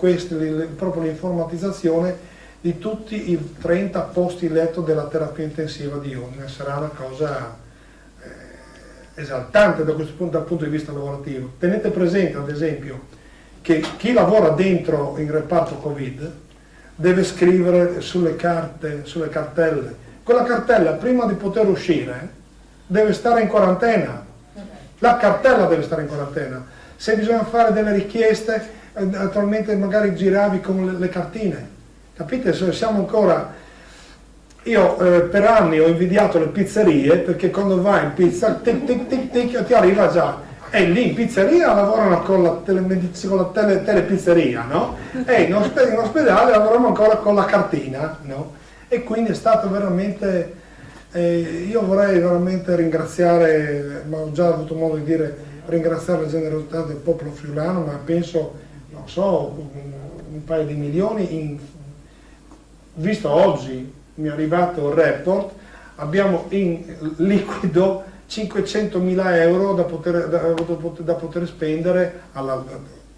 proprio l'informatizzazito di tutti i 30 posti letto della terapia intensiva di Udine. Sarà una cosa esaltante dal punto di vista lavorativo. Tenete presente, ad esempio, che chi lavora dentro il reparto Covid deve scrivere sulle cartelle. Quella cartella, prima di poter uscire, deve stare in quarantena. La cartella deve stare in quarantena. Se bisogna fare delle richieste, attualmente magari giravi con le cartine. Capite? Siamo ancora... Io per anni ho invidiato le pizzerie, perché quando vai in pizza tic tic tic tic ti arriva già, e lì in pizzeria lavorano con la telepizzeria, no? E in ospedale lavorano ancora con la cartina, no? E quindi è stato veramente, io vorrei veramente ringraziare, ma ho già avuto modo di dire, ringraziare la generosità del popolo friulano, ma penso, non so, un paio di milioni, visto oggi mi è arrivato il report, abbiamo in liquido 500.000 euro da poter spendere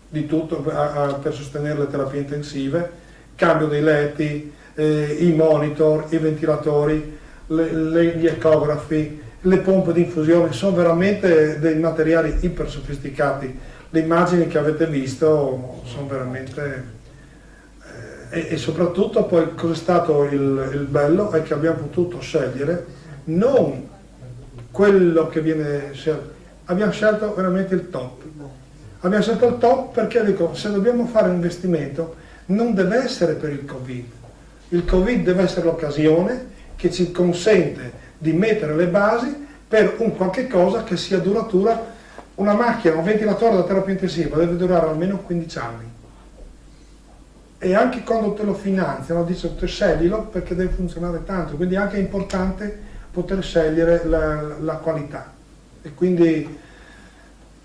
di tutto per sostenere le terapie intensive, cambio dei letti, i monitor, i ventilatori, gli ecografi, le pompe di infusione. Sono veramente dei materiali iper sofisticati. Le immagini che avete visto sono veramente... E soprattutto poi cosa è stato il bello è che abbiamo potuto scegliere non quello che viene scelto, abbiamo scelto veramente il top. Abbiamo scelto il top perché dico, se dobbiamo fare un investimento non deve essere per il Covid. Il Covid deve essere l'occasione che ci consente di mettere le basi per un qualche cosa che sia duratura. Una macchina, un ventilatore da terapia intensiva deve durare almeno 15 anni. E anche quando te lo finanziano, dice sceglilo perché deve funzionare tanto, quindi anche è importante poter scegliere la qualità. E quindi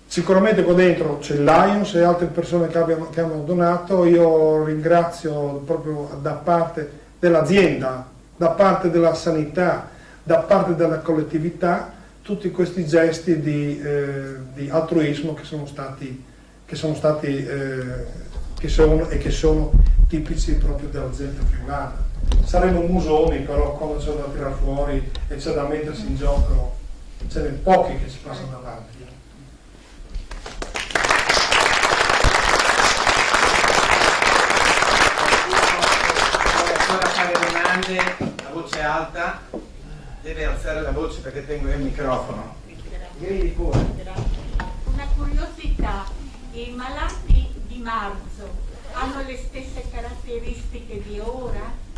sicuramente qua dentro c'è il Lions e altre persone che hanno donato. Io ringrazio proprio da parte dell'azienda, da parte della sanità, da parte della collettività, tutti questi gesti di altruismo che sono tipici proprio dell'azienda friulana. Sarebbero musoni, però quando c'è da tirare fuori e c'è da mettersi in gioco, ce n'è pochi che ci passano davanti. Ancora fare domande a voce alta, deve alzare la voce perché tengo il microfono. Gridi pure. Una curiosità, i malati di marzo hanno le stesse caratteristiche di ora?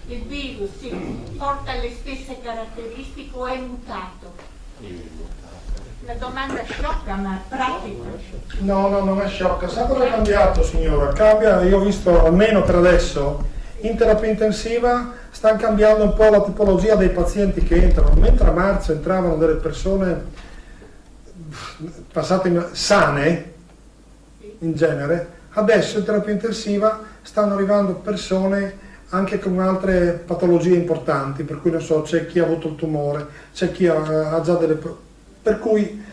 Il virus porta le stesse caratteristiche o è mutato? Una domanda sciocca ma pratica. No, non è sciocca. Sa cosa è cambiato, signora? Cambia, io ho visto, almeno per adesso, in terapia intensiva sta cambiando un po' la tipologia dei pazienti che entrano. Mentre a marzo entravano delle persone sane, in genere, adesso in terapia intensiva stanno arrivando persone anche con altre patologie importanti, per cui non so, c'è chi ha avuto il tumore, c'è chi ha già delle... Per cui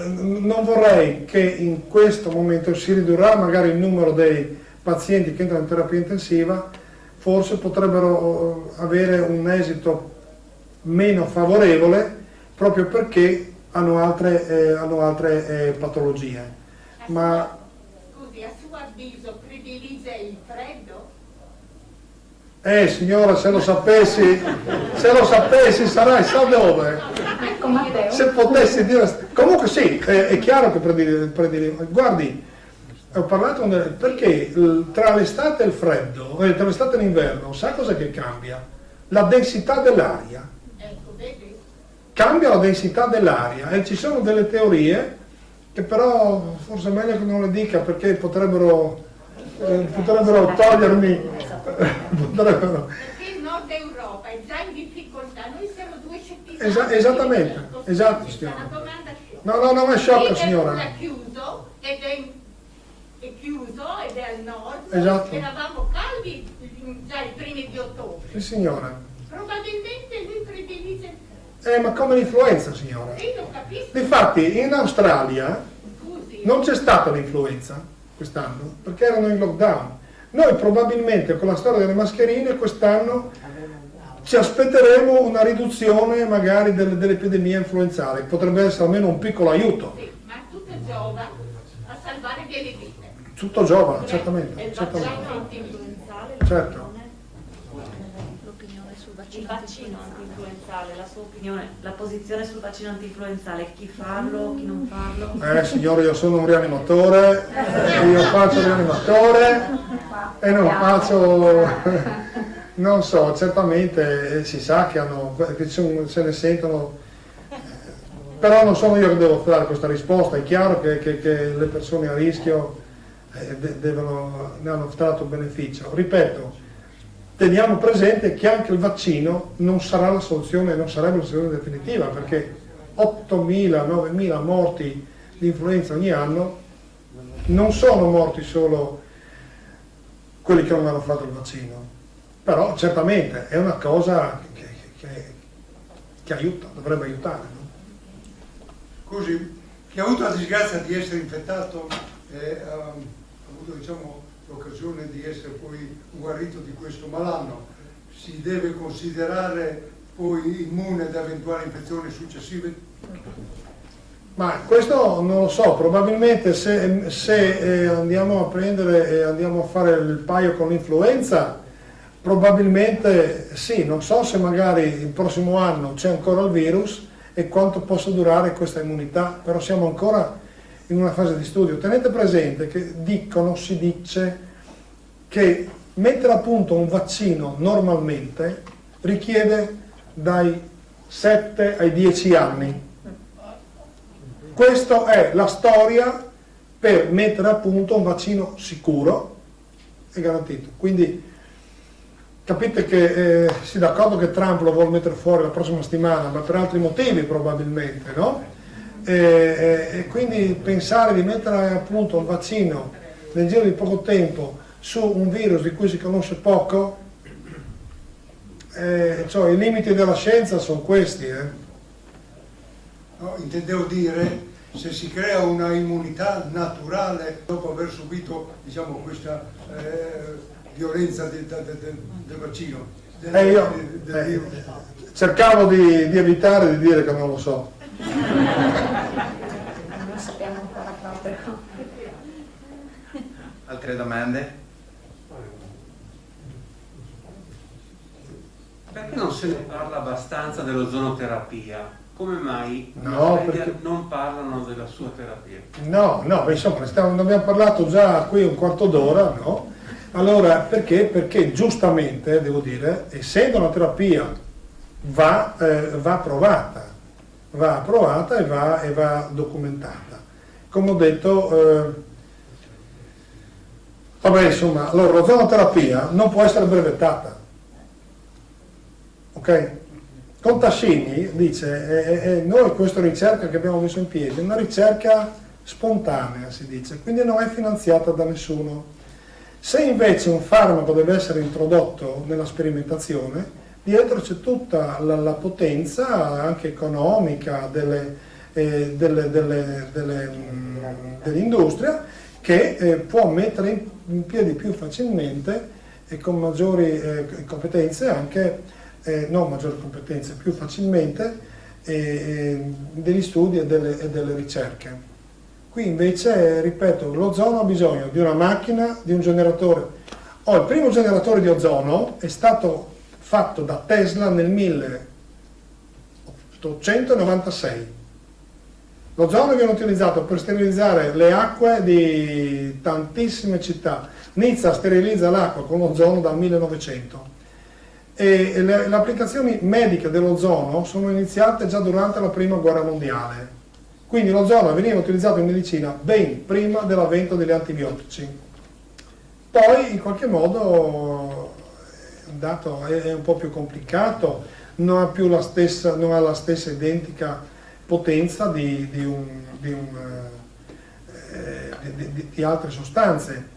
non vorrei che in questo momento si ridurrà magari il numero dei pazienti che entrano in terapia intensiva, forse potrebbero avere un esito meno favorevole proprio perché hanno altre patologie. Ma scusi, a suo avviso predilige il freddo? Signora, se lo sapessi, sarai, sa dove? Se potessi dire... Comunque sì, è chiaro che prediligo. Guardi, ho parlato perché tra l'estate e il freddo, tra l'estate e l'inverno, sa cosa che cambia? La densità dell'aria. Ecco, vedi? Cambia la densità dell'aria e ci sono delle teorie che però forse è meglio che non le dica perché potrebbero togliermi. Perché il nord Europa è già in difficoltà, noi siamo 2 settimane. Esattamente, esatto, signora. Una domanda No, non è sciocca, signora. È chiuso ed è al nord. Esatto. Eravamo caldi già i primi di ottobre. Sì, signora. Probabilmente lui predilige. Ma come l'influenza, signora. Sì, lo capisco. Difatti in Australia Scusi. non c'è stata l'influenza quest'anno perché erano in lockdown. Noi probabilmente con la storia delle mascherine quest'anno ci aspetteremo una riduzione magari dell'epidemia influenzale, potrebbe essere almeno un piccolo aiuto. Sì, ma tutto giova a salvare delle vite. Tutto giova, certamente. Il certamente. vaccino antinfluenzale. Certo. Il vaccino antinfluenzale, la sua opinione, la posizione sul vaccino antinfluenzale, chi farlo, chi non farlo? Signore, io sono un rianimatore, io faccio il rianimatore e non faccio, non so, certamente si sa che se ne sentono, però non sono io che devo dare questa risposta, è chiaro che le persone a rischio ne hanno tratto beneficio. Ripeto, teniamo presente che anche il vaccino non sarà la soluzione, non sarebbe la soluzione definitiva, perché 8.000-9.000 morti di influenza ogni anno non sono morti solo quelli che non hanno fatto il vaccino, però certamente è una cosa che aiuta, dovrebbe aiutare. No? Scusi, chi ha avuto la disgrazia di essere infettato ha avuto, diciamo, l'occasione di essere poi guarito di questo malanno, si deve considerare poi immune da eventuali infezioni successive? Ma questo non lo so, probabilmente se andiamo a prendere e andiamo a fare il paio con l'influenza, probabilmente sì, non so se magari il prossimo anno c'è ancora il virus e quanto possa durare questa immunità, però siamo ancora in una fase di studio. Tenete presente che si dice che mettere a punto un vaccino normalmente richiede dai 7 ai 10 anni. Questa è la storia per mettere a punto un vaccino sicuro e garantito. Quindi capite che sì, d'accordo che Trump lo vuole mettere fuori la prossima settimana, ma per altri motivi probabilmente, no? E quindi pensare di mettere a punto un vaccino nel giro di poco tempo su un virus di cui si conosce poco, cioè i limiti della scienza sono questi. No, intendevo dire se si crea una immunità naturale dopo aver subito, diciamo, questa violenza del vaccino. Cercavo di evitare di dire che non lo so. Non sappiamo ancora proprio. Altre domande? Perché non se ne parla abbastanza dell'ozonoterapia? Come mai Perché non parlano della sua terapia? No, insomma, ne abbiamo parlato già qui un quarto d'ora, no? Allora, perché? Perché giustamente, devo dire, essendo una terapia va provata e va documentata. Come ho detto, insomma, allora l'ozonoterapia non può essere brevettata. Ok? Contassini dice, noi questa ricerca che abbiamo messo in piedi è una ricerca spontanea, si dice, quindi non è finanziata da nessuno. Se invece un farmaco deve essere introdotto nella sperimentazione, dietro c'è tutta la potenza anche economica dell'industria che può mettere in piedi più facilmente e con maggiori competenze anche più facilmente degli studi e delle ricerche. Qui invece, ripeto, l'ozono ha bisogno di una macchina, di un generatore. Il primo generatore di ozono è stato fatto da Tesla nel 1896. L'ozono viene utilizzato per sterilizzare le acque di tantissime città. Nizza sterilizza l'acqua con l'ozono dal 1900. E le applicazioni mediche dell'ozono sono iniziate già durante la prima guerra mondiale. Quindi l'ozono veniva utilizzato in medicina ben prima dell'avvento degli antibiotici. Poi in qualche modo è un po' più complicato, non ha più la stessa identica potenza di altre sostanze.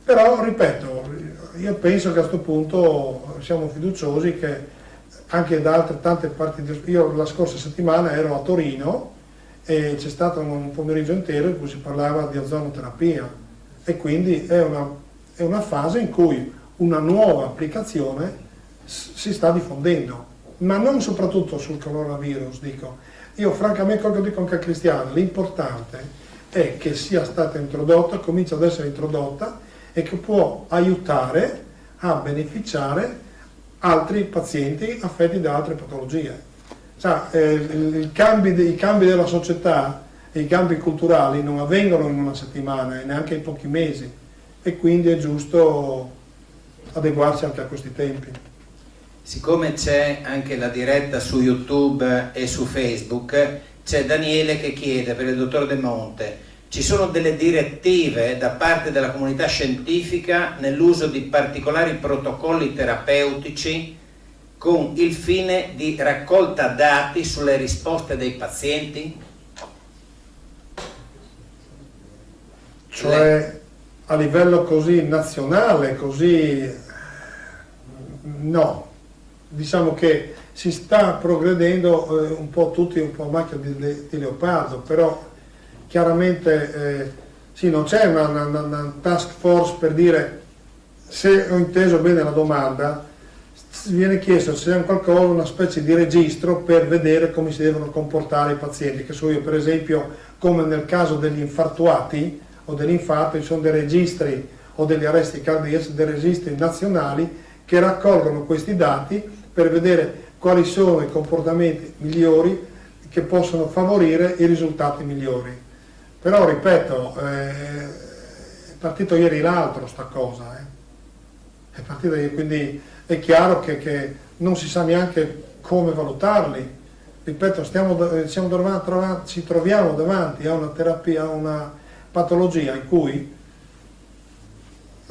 Però, ripeto, io penso che a questo punto siamo fiduciosi che anche da tante parti io la scorsa settimana ero a Torino e c'è stato un pomeriggio intero in cui si parlava di ozonoterapia e quindi è una fase in cui una nuova applicazione si sta diffondendo, ma non soprattutto sul coronavirus, dico. Io francamente, quello che dico anche a Cristiano, l'importante è che sia stata introdotta, comincia ad essere introdotta e che può aiutare a beneficiare altri pazienti affetti da altre patologie. I cambi della società e i cambi culturali non avvengono in una settimana e neanche in pochi mesi e quindi è giusto adeguarsi anche a questi tempi. Siccome c'è anche la diretta su YouTube e su Facebook, c'è Daniele che chiede per il dottor De Monte: ci sono delle direttive da parte della comunità scientifica nell'uso di particolari protocolli terapeutici con il fine di raccolta dati sulle risposte dei pazienti? Cioè a livello così nazionale, così no. Diciamo che si sta progredendo un po' tutti un po' a macchia di leopardo, però chiaramente sì, non c'è una task force per dire, se ho inteso bene la domanda, viene chiesto se c'è qualcosa, una specie di registro per vedere come si devono comportare i pazienti, che so io per esempio come nel caso degli infartuati o dell'infarto ci sono dei registri o degli arresti cardiaci, dei registri nazionali che raccolgono questi dati per vedere quali sono i comportamenti migliori che possono favorire i risultati migliori. Però ripeto, è partito ieri l'altro sta cosa, è partito ieri, quindi è chiaro che non si sa neanche come valutarli. Ripeto, ci troviamo davanti a una terapia, a una patologia in cui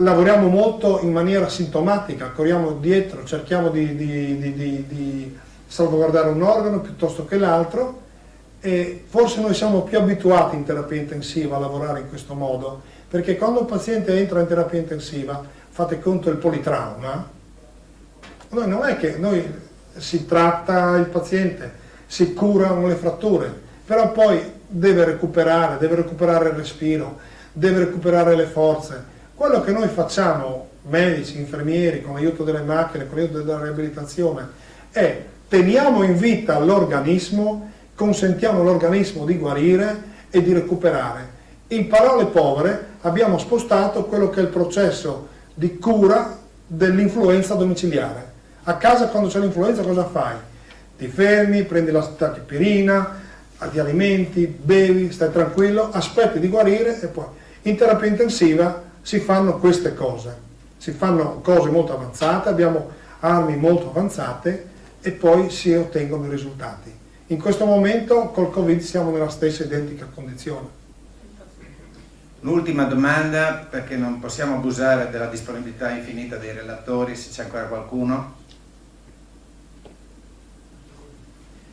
lavoriamo molto in maniera sintomatica, corriamo dietro, cerchiamo di salvaguardare un organo piuttosto che l'altro e forse noi siamo più abituati in terapia intensiva a lavorare in questo modo, perché quando un paziente entra in terapia intensiva, fate conto del politrauma, non è che noi si tratta il paziente, si curano le fratture però poi deve recuperare il respiro, deve recuperare le forze. Quello che noi facciamo, medici, infermieri, con l'aiuto delle macchine, con l'aiuto della riabilitazione, è teniamo in vita l'organismo, consentiamo all'organismo di guarire e di recuperare. In parole povere abbiamo spostato quello che è il processo di cura dell'influenza domiciliare. A casa quando c'è l'influenza cosa fai? Ti fermi, prendi la tachipirina, ti alimenti, bevi, stai tranquillo, aspetti di guarire e poi in terapia intensiva si fanno queste cose. Si fanno cose molto avanzate, abbiamo armi molto avanzate e poi si ottengono i risultati. In questo momento col Covid siamo nella stessa identica condizione. L'ultima domanda, perché non possiamo abusare della disponibilità infinita dei relatori, se c'è ancora qualcuno.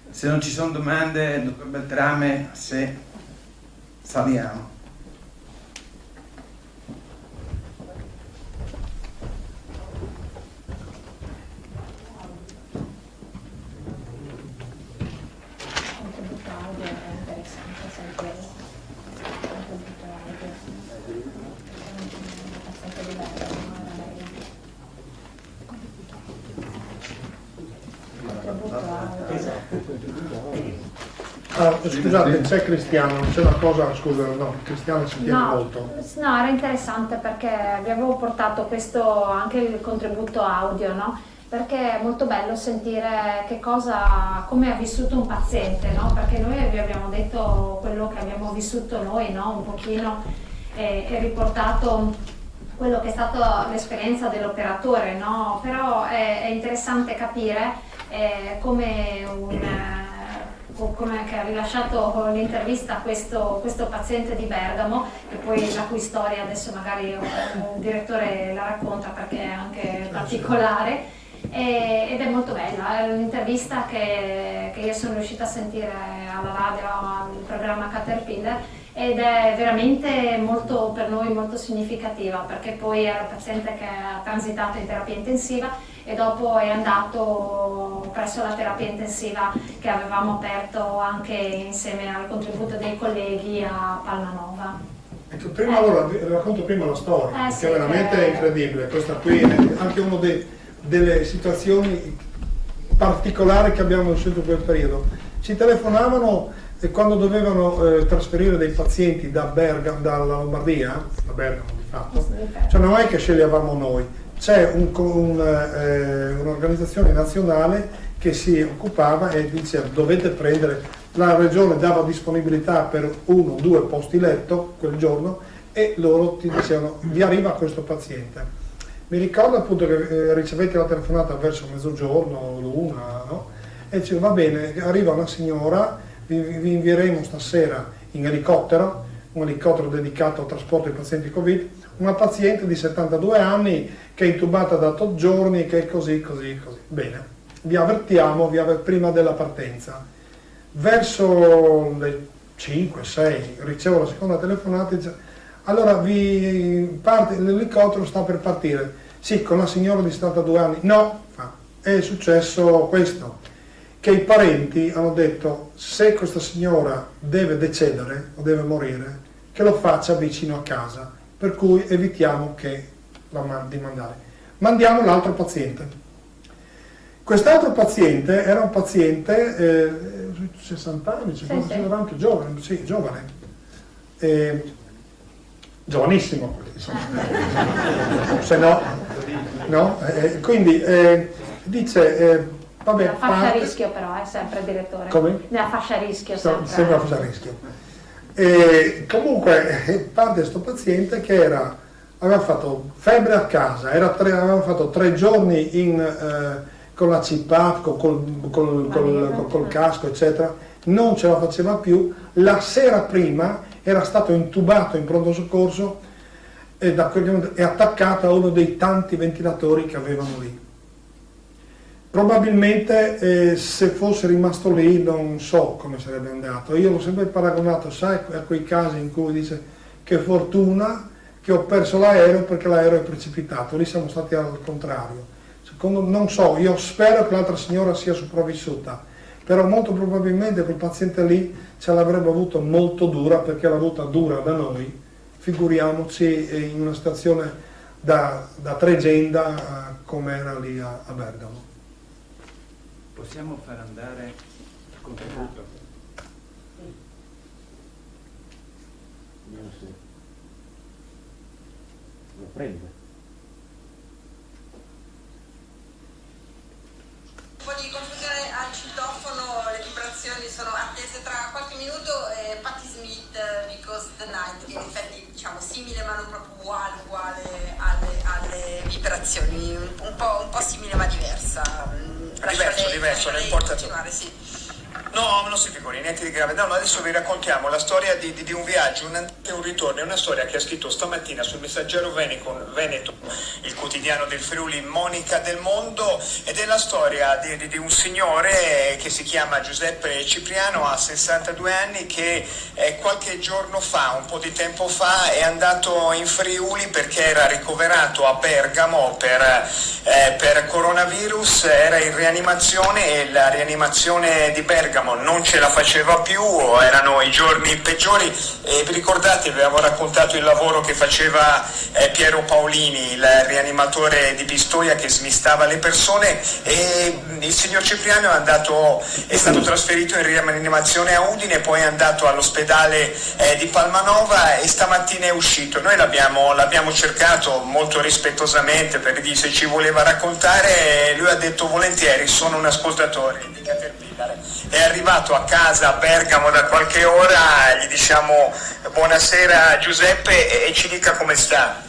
Se non ci sono domande, dottor Beltrame, se saliamo. Scusate, c'è Cristiano, c'è una cosa, scusa, no, Cristiano ci tiene molto. No, era interessante perché vi avevo portato questo, anche il contributo audio, no? Perché è molto bello sentire come ha vissuto un paziente, no? Perché noi vi abbiamo detto quello che abbiamo vissuto noi, no? Un pochino, e riportato quello che è stata l'esperienza dell'operatore, no? Però è interessante capire come che ha rilasciato l'intervista a questo paziente di Bergamo, che poi la cui storia adesso magari il direttore la racconta perché è anche particolare, ed è molto bella. È un'intervista che io sono riuscita a sentire alla radio, al programma Caterpillar, ed è veramente molto, per noi molto significativa, perché poi era un paziente che ha transitato in terapia intensiva e dopo è andato presso la terapia intensiva che avevamo aperto anche insieme al contributo dei colleghi a Palmanova. Ecco, allora racconto prima la storia, che veramente è incredibile. Questa qui è anche una delle situazioni particolari che abbiamo vissuto in quel periodo. Ci telefonavano quando dovevano trasferire dei pazienti dalla Lombardia, da Bergamo di fatto, cioè non è che sceglievamo noi. C'è un'organizzazione nazionale che si occupava e diceva dovete prendere, la regione dava disponibilità per 1 o 2 posti letto quel giorno e loro ti dicevano vi arriva questo paziente. Mi ricordo appunto che ricevete la telefonata verso mezzogiorno, l'una, no? E dicevo va bene, arriva una signora, vi invieremo stasera in elicottero, un elicottero dedicato al trasporto dei pazienti Covid, una paziente di 72 anni che è intubata da 8 giorni, che è così. Bene, vi avvertiamo prima della partenza. Verso le 5-6 ricevo la seconda telefonata e dice allora l'elicottero sta per partire. Sì, con la signora di 72 anni. No, è successo questo, che i parenti hanno detto se questa signora deve decedere o deve morire, che lo faccia vicino a casa, per cui evitiamo che di mandare. Mandiamo l'altro paziente. Quest'altro paziente era un paziente 60 anni, era anche giovane, sì, giovane. Giovanissimo, se no? Quindi dice, vabbè, nella fascia a rischio però, sempre direttore. Come? Nella fascia a rischio sempre. Sempre la fascia a rischio. Comunque parte questo paziente che aveva fatto febbre a casa, aveva fatto 3 giorni con la CPAP, col casco, eccetera, non ce la faceva più. La sera prima era stato intubato in pronto soccorso e attaccato a uno dei tanti ventilatori che avevano lì. Probabilmente se fosse rimasto lì non so come sarebbe andato. Io l'ho sempre paragonato, sai, a quei casi in cui dice che fortuna che ho perso l'aereo perché l'aereo è precipitato. Lì siamo stati al contrario. Non so, io spero che l'altra signora sia sopravvissuta, però molto probabilmente quel paziente lì ce l'avrebbe avuto molto dura, perché l'ha avuta dura da noi, figuriamoci in una situazione da tregenda come era lì a Bergamo. Possiamo far andare il contributo? Lo prende. Un po' di confusione al citofono, le vibrazioni sono attese tra qualche minuto. Patti Smith, Because the Night, che in effetti diciamo simile ma non proprio uguale alle vibrazioni, un po' simile ma diversa. Diverso, non importa. Sì. No, non si figuri, niente di grave. No, adesso vi raccontiamo la storia di un viaggio, un ritorno. È una storia che ha scritto stamattina sul Messaggero Veneto, il quotidiano del Friuli, Monica Del Mondo, ed è la storia di un signore che si chiama Giuseppe Cipriano, ha 62 anni, che qualche giorno fa, un po' di tempo fa, è andato in Friuli perché era ricoverato a Bergamo per coronavirus, era in rianimazione e la rianimazione di Bergamo non ce la faceva più, erano i giorni peggiori. E vi ricordate, vi avevo raccontato il lavoro che faceva Piero Paolini, il rianimatore di Pistoia, che smistava le persone, e il signor Cipriano è stato trasferito in rianimazione a Udine, poi è andato all'ospedale di Palmanova e stamattina è uscito. Noi l'abbiamo cercato molto rispettosamente per dire se ci voleva raccontare, e lui ha detto volentieri, sono un ascoltatore di Caterpillar. È arrivato a casa a Bergamo da qualche ora, gli diciamo buonasera Giuseppe e ci dica come sta.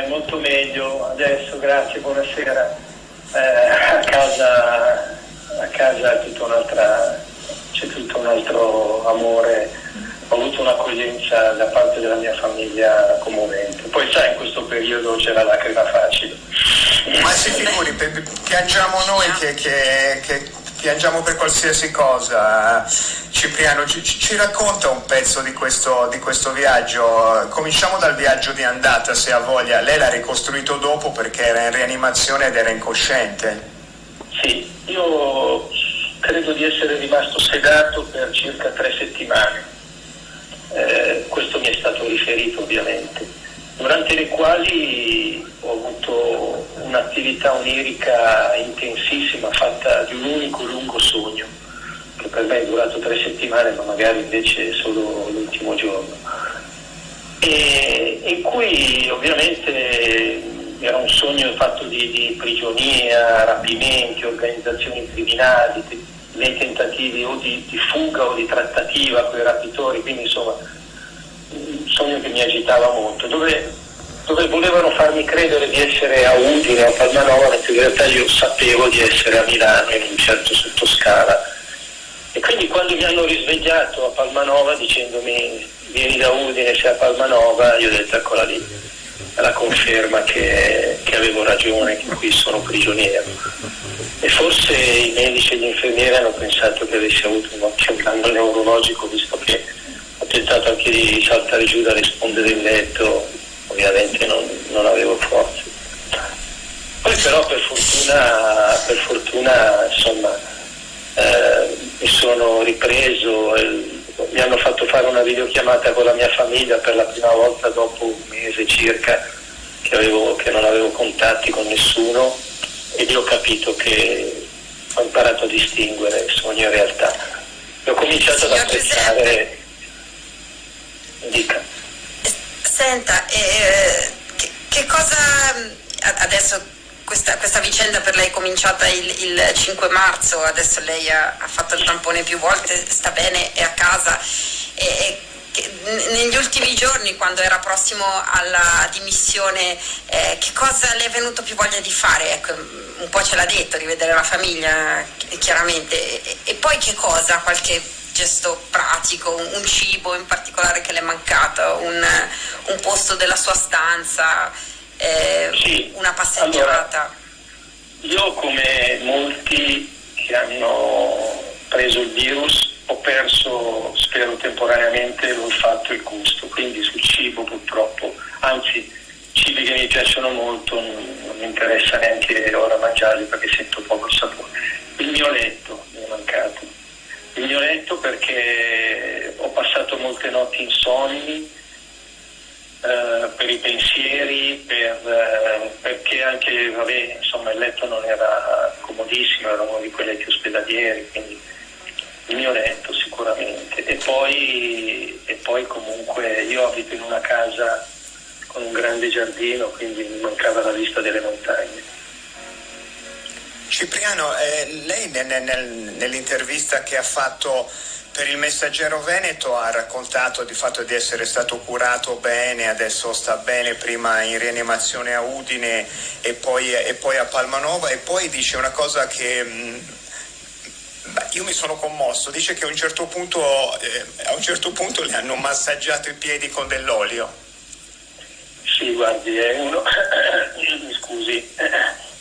Molto meglio adesso, grazie, buonasera. A casa c'è tutto un altro amore, ho avuto un'accoglienza da parte della mia famiglia commovente. Poi sai, in questo periodo c'è la lacrima facile. Ma si figuri, piangiamo noi che piangiamo per qualsiasi cosa. Cipriano, ci racconta un pezzo di questo viaggio. Cominciamo dal viaggio di andata, se ha voglia. Lei l'ha ricostruito dopo perché era in rianimazione ed era incosciente. Sì, io credo di essere rimasto sedato per circa 3 settimane. Questo mi è stato riferito ovviamente, durante le quali ho avuto un'attività onirica intensissima, fatta di un unico lungo sogno, che per me è durato 3 settimane, ma magari invece solo l'ultimo giorno, e in cui ovviamente era un sogno fatto di prigionia, rapimenti, organizzazioni criminali, nei tentativi o di fuga o di trattativa con i rapitori, quindi insomma un sogno che mi agitava molto, dove volevano farmi credere di essere a Udine o a Palmanova, mentre in realtà io sapevo di essere a Milano in un certo sottoscala. E quindi quando mi hanno risvegliato a Palmanova dicendomi vieni da Udine, sei a Palmanova, io ho detto eccola lì, la conferma che avevo ragione, che qui sono prigioniero. E forse i medici e gli infermieri hanno pensato che avessi avuto un danno neurologico, visto che ho tentato anche di saltare giù dalle sponde del letto, ovviamente non avevo forze. Poi però per fortuna insomma mi sono ripreso, mi hanno fatto fare una videochiamata con la mia famiglia per la prima volta dopo un mese circa che non avevo contatti con nessuno, ed io ho capito che ho imparato a distinguere sogno e realtà. E ho cominciato ad apprezzare. Dica. Senta, che cosa adesso questa vicenda per lei è cominciata il 5 marzo, adesso lei ha fatto il tampone più volte, sta bene, è a casa, e negli ultimi giorni, quando era prossimo alla dimissione, che cosa le è venuto più voglia di fare? Ecco, un po' ce l'ha detto, di vedere la famiglia, chiaramente, e poi che cosa? Qualche gesto pratico, un cibo in particolare che le è mancato, un posto della sua stanza, sì, una passeggiata? Allora, io, come molti che hanno preso il virus, ho perso, spero temporaneamente, l'olfatto e il gusto, quindi sul cibo purtroppo, anzi cibi che mi piacciono molto non mi interessa neanche ora mangiarli perché sento poco il sapore. Il mio letto mi è mio letto perché ho passato molte notti insonni, per i pensieri, perché anche, vabbè, insomma, il letto non era comodissimo, era uno di quei letti ospedalieri, quindi il mio letto sicuramente. E poi comunque io abito in una casa con un grande giardino, quindi mi mancava la vista delle montagne. Cipriano, lei nell'intervista che ha fatto per il Messaggero Veneto ha raccontato di fatto di essere stato curato bene, adesso sta bene, prima in rianimazione a Udine e poi a Palmanova, e poi dice una cosa che io mi sono commosso, dice che a un certo punto le hanno massaggiato i piedi con dell'olio. Sì, guardi, è uno mi scusi,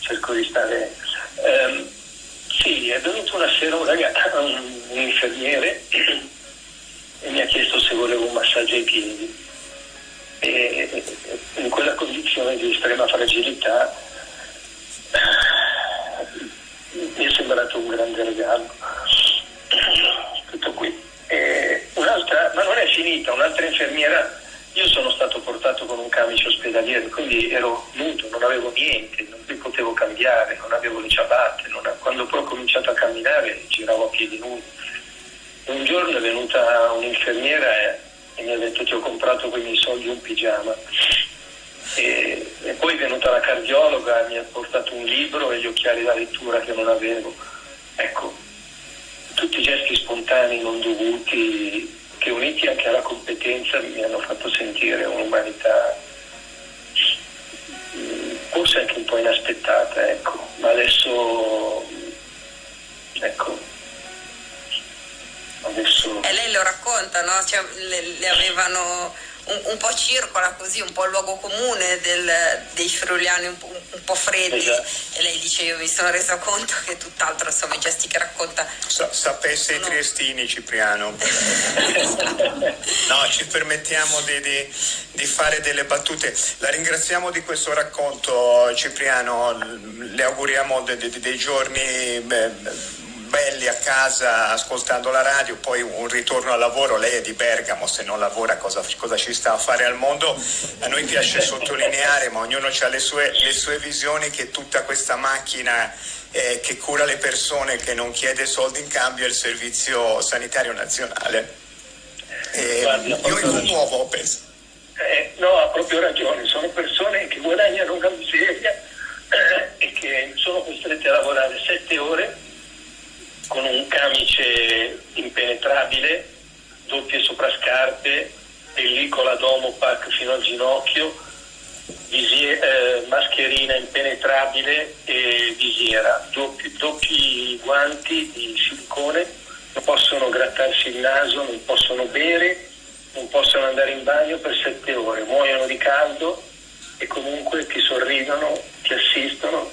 cerco di stare. Sì, è venuto una sera un infermiere e mi ha chiesto se volevo un massaggio ai piedi, e in quella condizione di estrema fragilità mi è sembrato un grande regalo. Tutto qui. Un'altra, ma non è finita, un'altra infermiera, io sono stato portato con un camice ospedaliero, quindi ero nudo, non avevo niente, non mi potevo cambiare, non avevo le ciabatte, quando poi ho cominciato a camminare giravo a piedi nudi. Un giorno è venuta un'infermiera e mi ha detto: ti ho comprato con i miei soldi un pigiama. E poi è venuta la cardiologa, mi ha portato un libro e gli occhiali da lettura che non avevo. Ecco, tutti i gesti spontanei non dovuti, che uniti anche alla competenza mi hanno fatto sentire un'umanità forse anche un po' inaspettata, ecco. Ma adesso, ecco, E lei lo racconta, no? Cioè, le avevano un po' circola così, un po' il luogo comune dei friuliani un po' freddi, esatto. E lei dice: io mi sono resa conto che tutt'altro, insomma, i gesti che racconta sapesse i triestini, Cipriano. No, ci permettiamo di fare delle battute. La ringraziamo di questo racconto, Cipriano, le auguriamo dei giorni belli a casa ascoltando la radio, poi un ritorno al lavoro. Lei è di Bergamo, se non lavora cosa ci sta a fare al mondo? A noi piace sottolineare, ma ognuno ha le sue visioni, che tutta questa macchina che cura le persone, che non chiede soldi in cambio, è il Servizio Sanitario Nazionale. Io mi commuovo, penso. No, ha proprio ragione, sono persone che guadagnano una miseria e che sono costrette a lavorare 7 ore con un camice impenetrabile, doppie soprascarpe, pellicola Domopac fino al ginocchio, mascherina impenetrabile e visiera, doppi guanti di silicone, non possono grattarsi il naso, non possono bere, non possono andare in bagno per 7 ore, muoiono di caldo e comunque ti sorridono, ti assistono.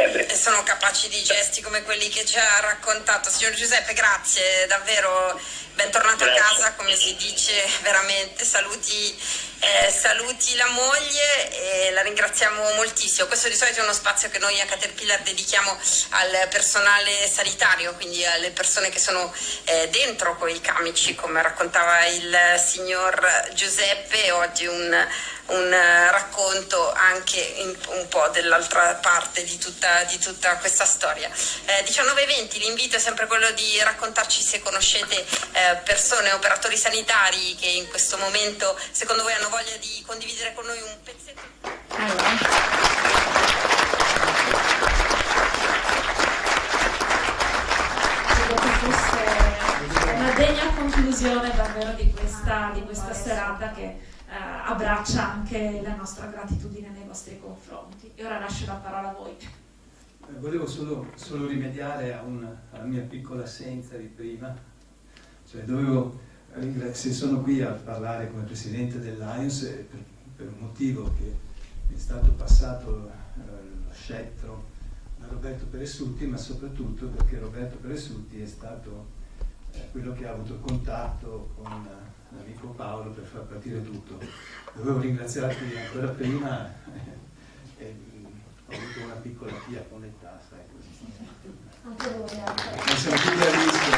E sono capaci di gesti come quelli che ci ha raccontato. Signor Giuseppe, grazie, davvero bentornato a casa, come si dice, veramente. Saluti la moglie e la ringraziamo moltissimo. Questo di solito è uno spazio che noi a Caterpillar dedichiamo al personale sanitario, quindi alle persone che sono dentro quei camici, come raccontava il signor Giuseppe. Oggi un racconto anche un po' dell'altra parte di tutta questa storia. 19:20, l'invito è sempre quello di raccontarci se conoscete persone, operatori sanitari che in questo momento secondo voi hanno voglia di condividere con noi un pezzetto. Credo che fosse una degna conclusione davvero di questa serata che abbraccia anche la nostra gratitudine nei vostri confronti. E ora lascio la parola a voi. Volevo solo rimediare alla mia piccola assenza di prima, cioè se sono qui a parlare come presidente del Lions per un motivo che mi è stato passato lo scettro da Roberto Peressutti, ma soprattutto perché Roberto Peressutti è stato quello che ha avuto contatto con l'amico Paolo per far partire tutto. Dovevo ringraziarti ancora prima ho avuto una piccola figlia con l'età, sai così. Anche lui, anche. Non siamo tutti a rischio.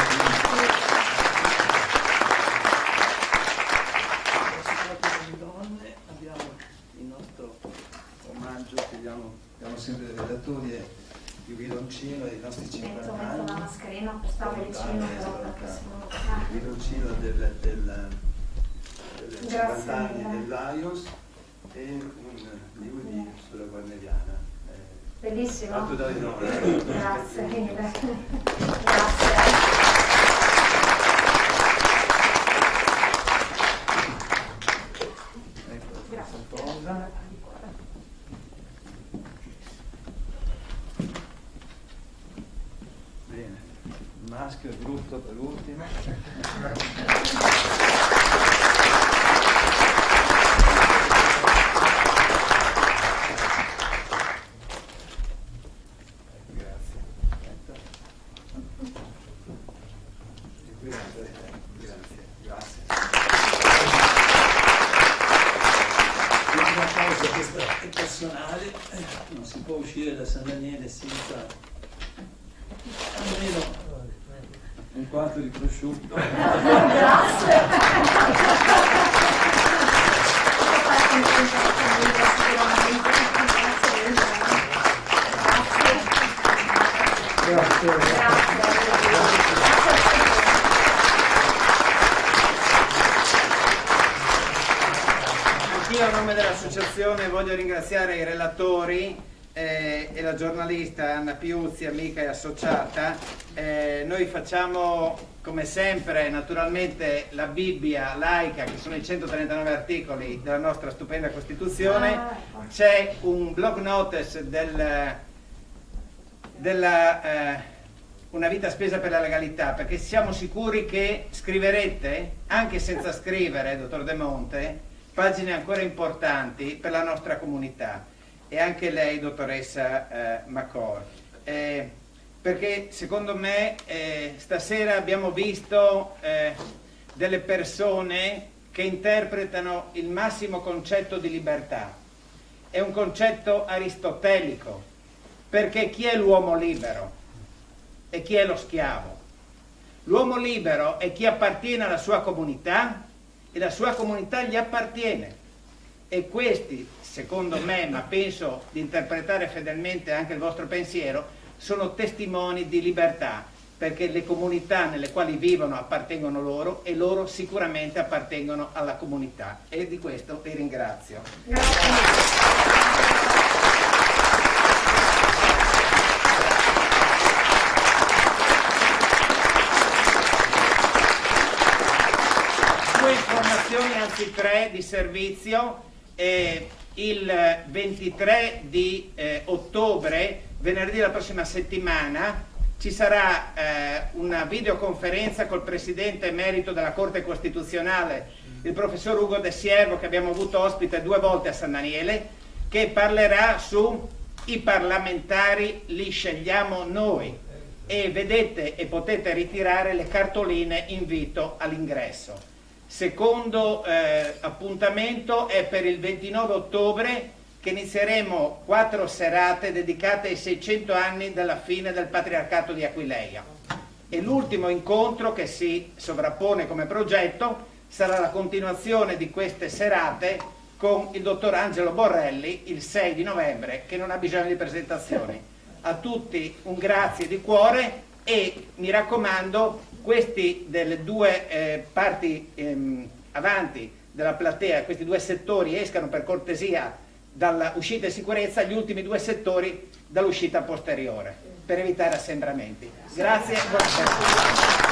Adesso donne abbiamo il nostro omaggio che diamo sempre ai relatori e il biloncino dei nostri 50 anni. Metto la mascherina per stare vicino, però perché sennò... Il biloncino del 50 anni del Lions e un libro di storia guarneriana. Bellissimo. Fatto da noi. Grazie mille. Grazie. Bene, il maschio è brutto per ultimo. Non si può uscire da San Daniele senza almeno un quarto di prosciutto. Anch'io a nome dell'associazione voglio ringraziare i relatori e la giornalista Anna Piuzzi, amica e associata. Noi facciamo come sempre naturalmente la Bibbia laica, che sono i 139 articoli della nostra stupenda Costituzione. C'è un blog notice una vita spesa per la legalità, perché siamo sicuri che scriverete, anche senza scrivere, dottor De Monte, pagine ancora importanti per la nostra comunità. E anche lei, dottoressa Macor, perché secondo me stasera abbiamo visto delle persone che interpretano il massimo concetto di libertà. È un concetto aristotelico, perché chi è l'uomo libero e chi è lo schiavo? L'uomo libero è chi appartiene alla sua comunità e la sua comunità gli appartiene, e questi, secondo me, ma penso di interpretare fedelmente anche il vostro pensiero, sono testimoni di libertà, perché le comunità nelle quali vivono appartengono loro e loro sicuramente appartengono alla comunità, e di questo vi ringrazio. Due informazioni, anzi tre, di servizio. Il 23 di ottobre, venerdì della prossima settimana, ci sarà una videoconferenza col Presidente emerito della Corte Costituzionale, il professor Ugo De Siervo, che abbiamo avuto ospite 2 volte a San Daniele, che parlerà su i parlamentari li scegliamo noi, e vedete e potete ritirare le cartoline invito all'ingresso. Secondo appuntamento è per il 29 ottobre, che inizieremo 4 serate dedicate ai 600 anni dalla fine del Patriarcato di Aquileia. E l'ultimo incontro, che si sovrappone come progetto, sarà la continuazione di queste serate con il dottor Angelo Borrelli il 6 di novembre, che non ha bisogno di presentazioni. A tutti un grazie di cuore, e mi raccomando, questi delle 2 parti avanti della platea, questi 2 settori escano per cortesia dall'uscita in sicurezza, gli ultimi 2 settori dall'uscita posteriore, per evitare assembramenti. Grazie e buonasera.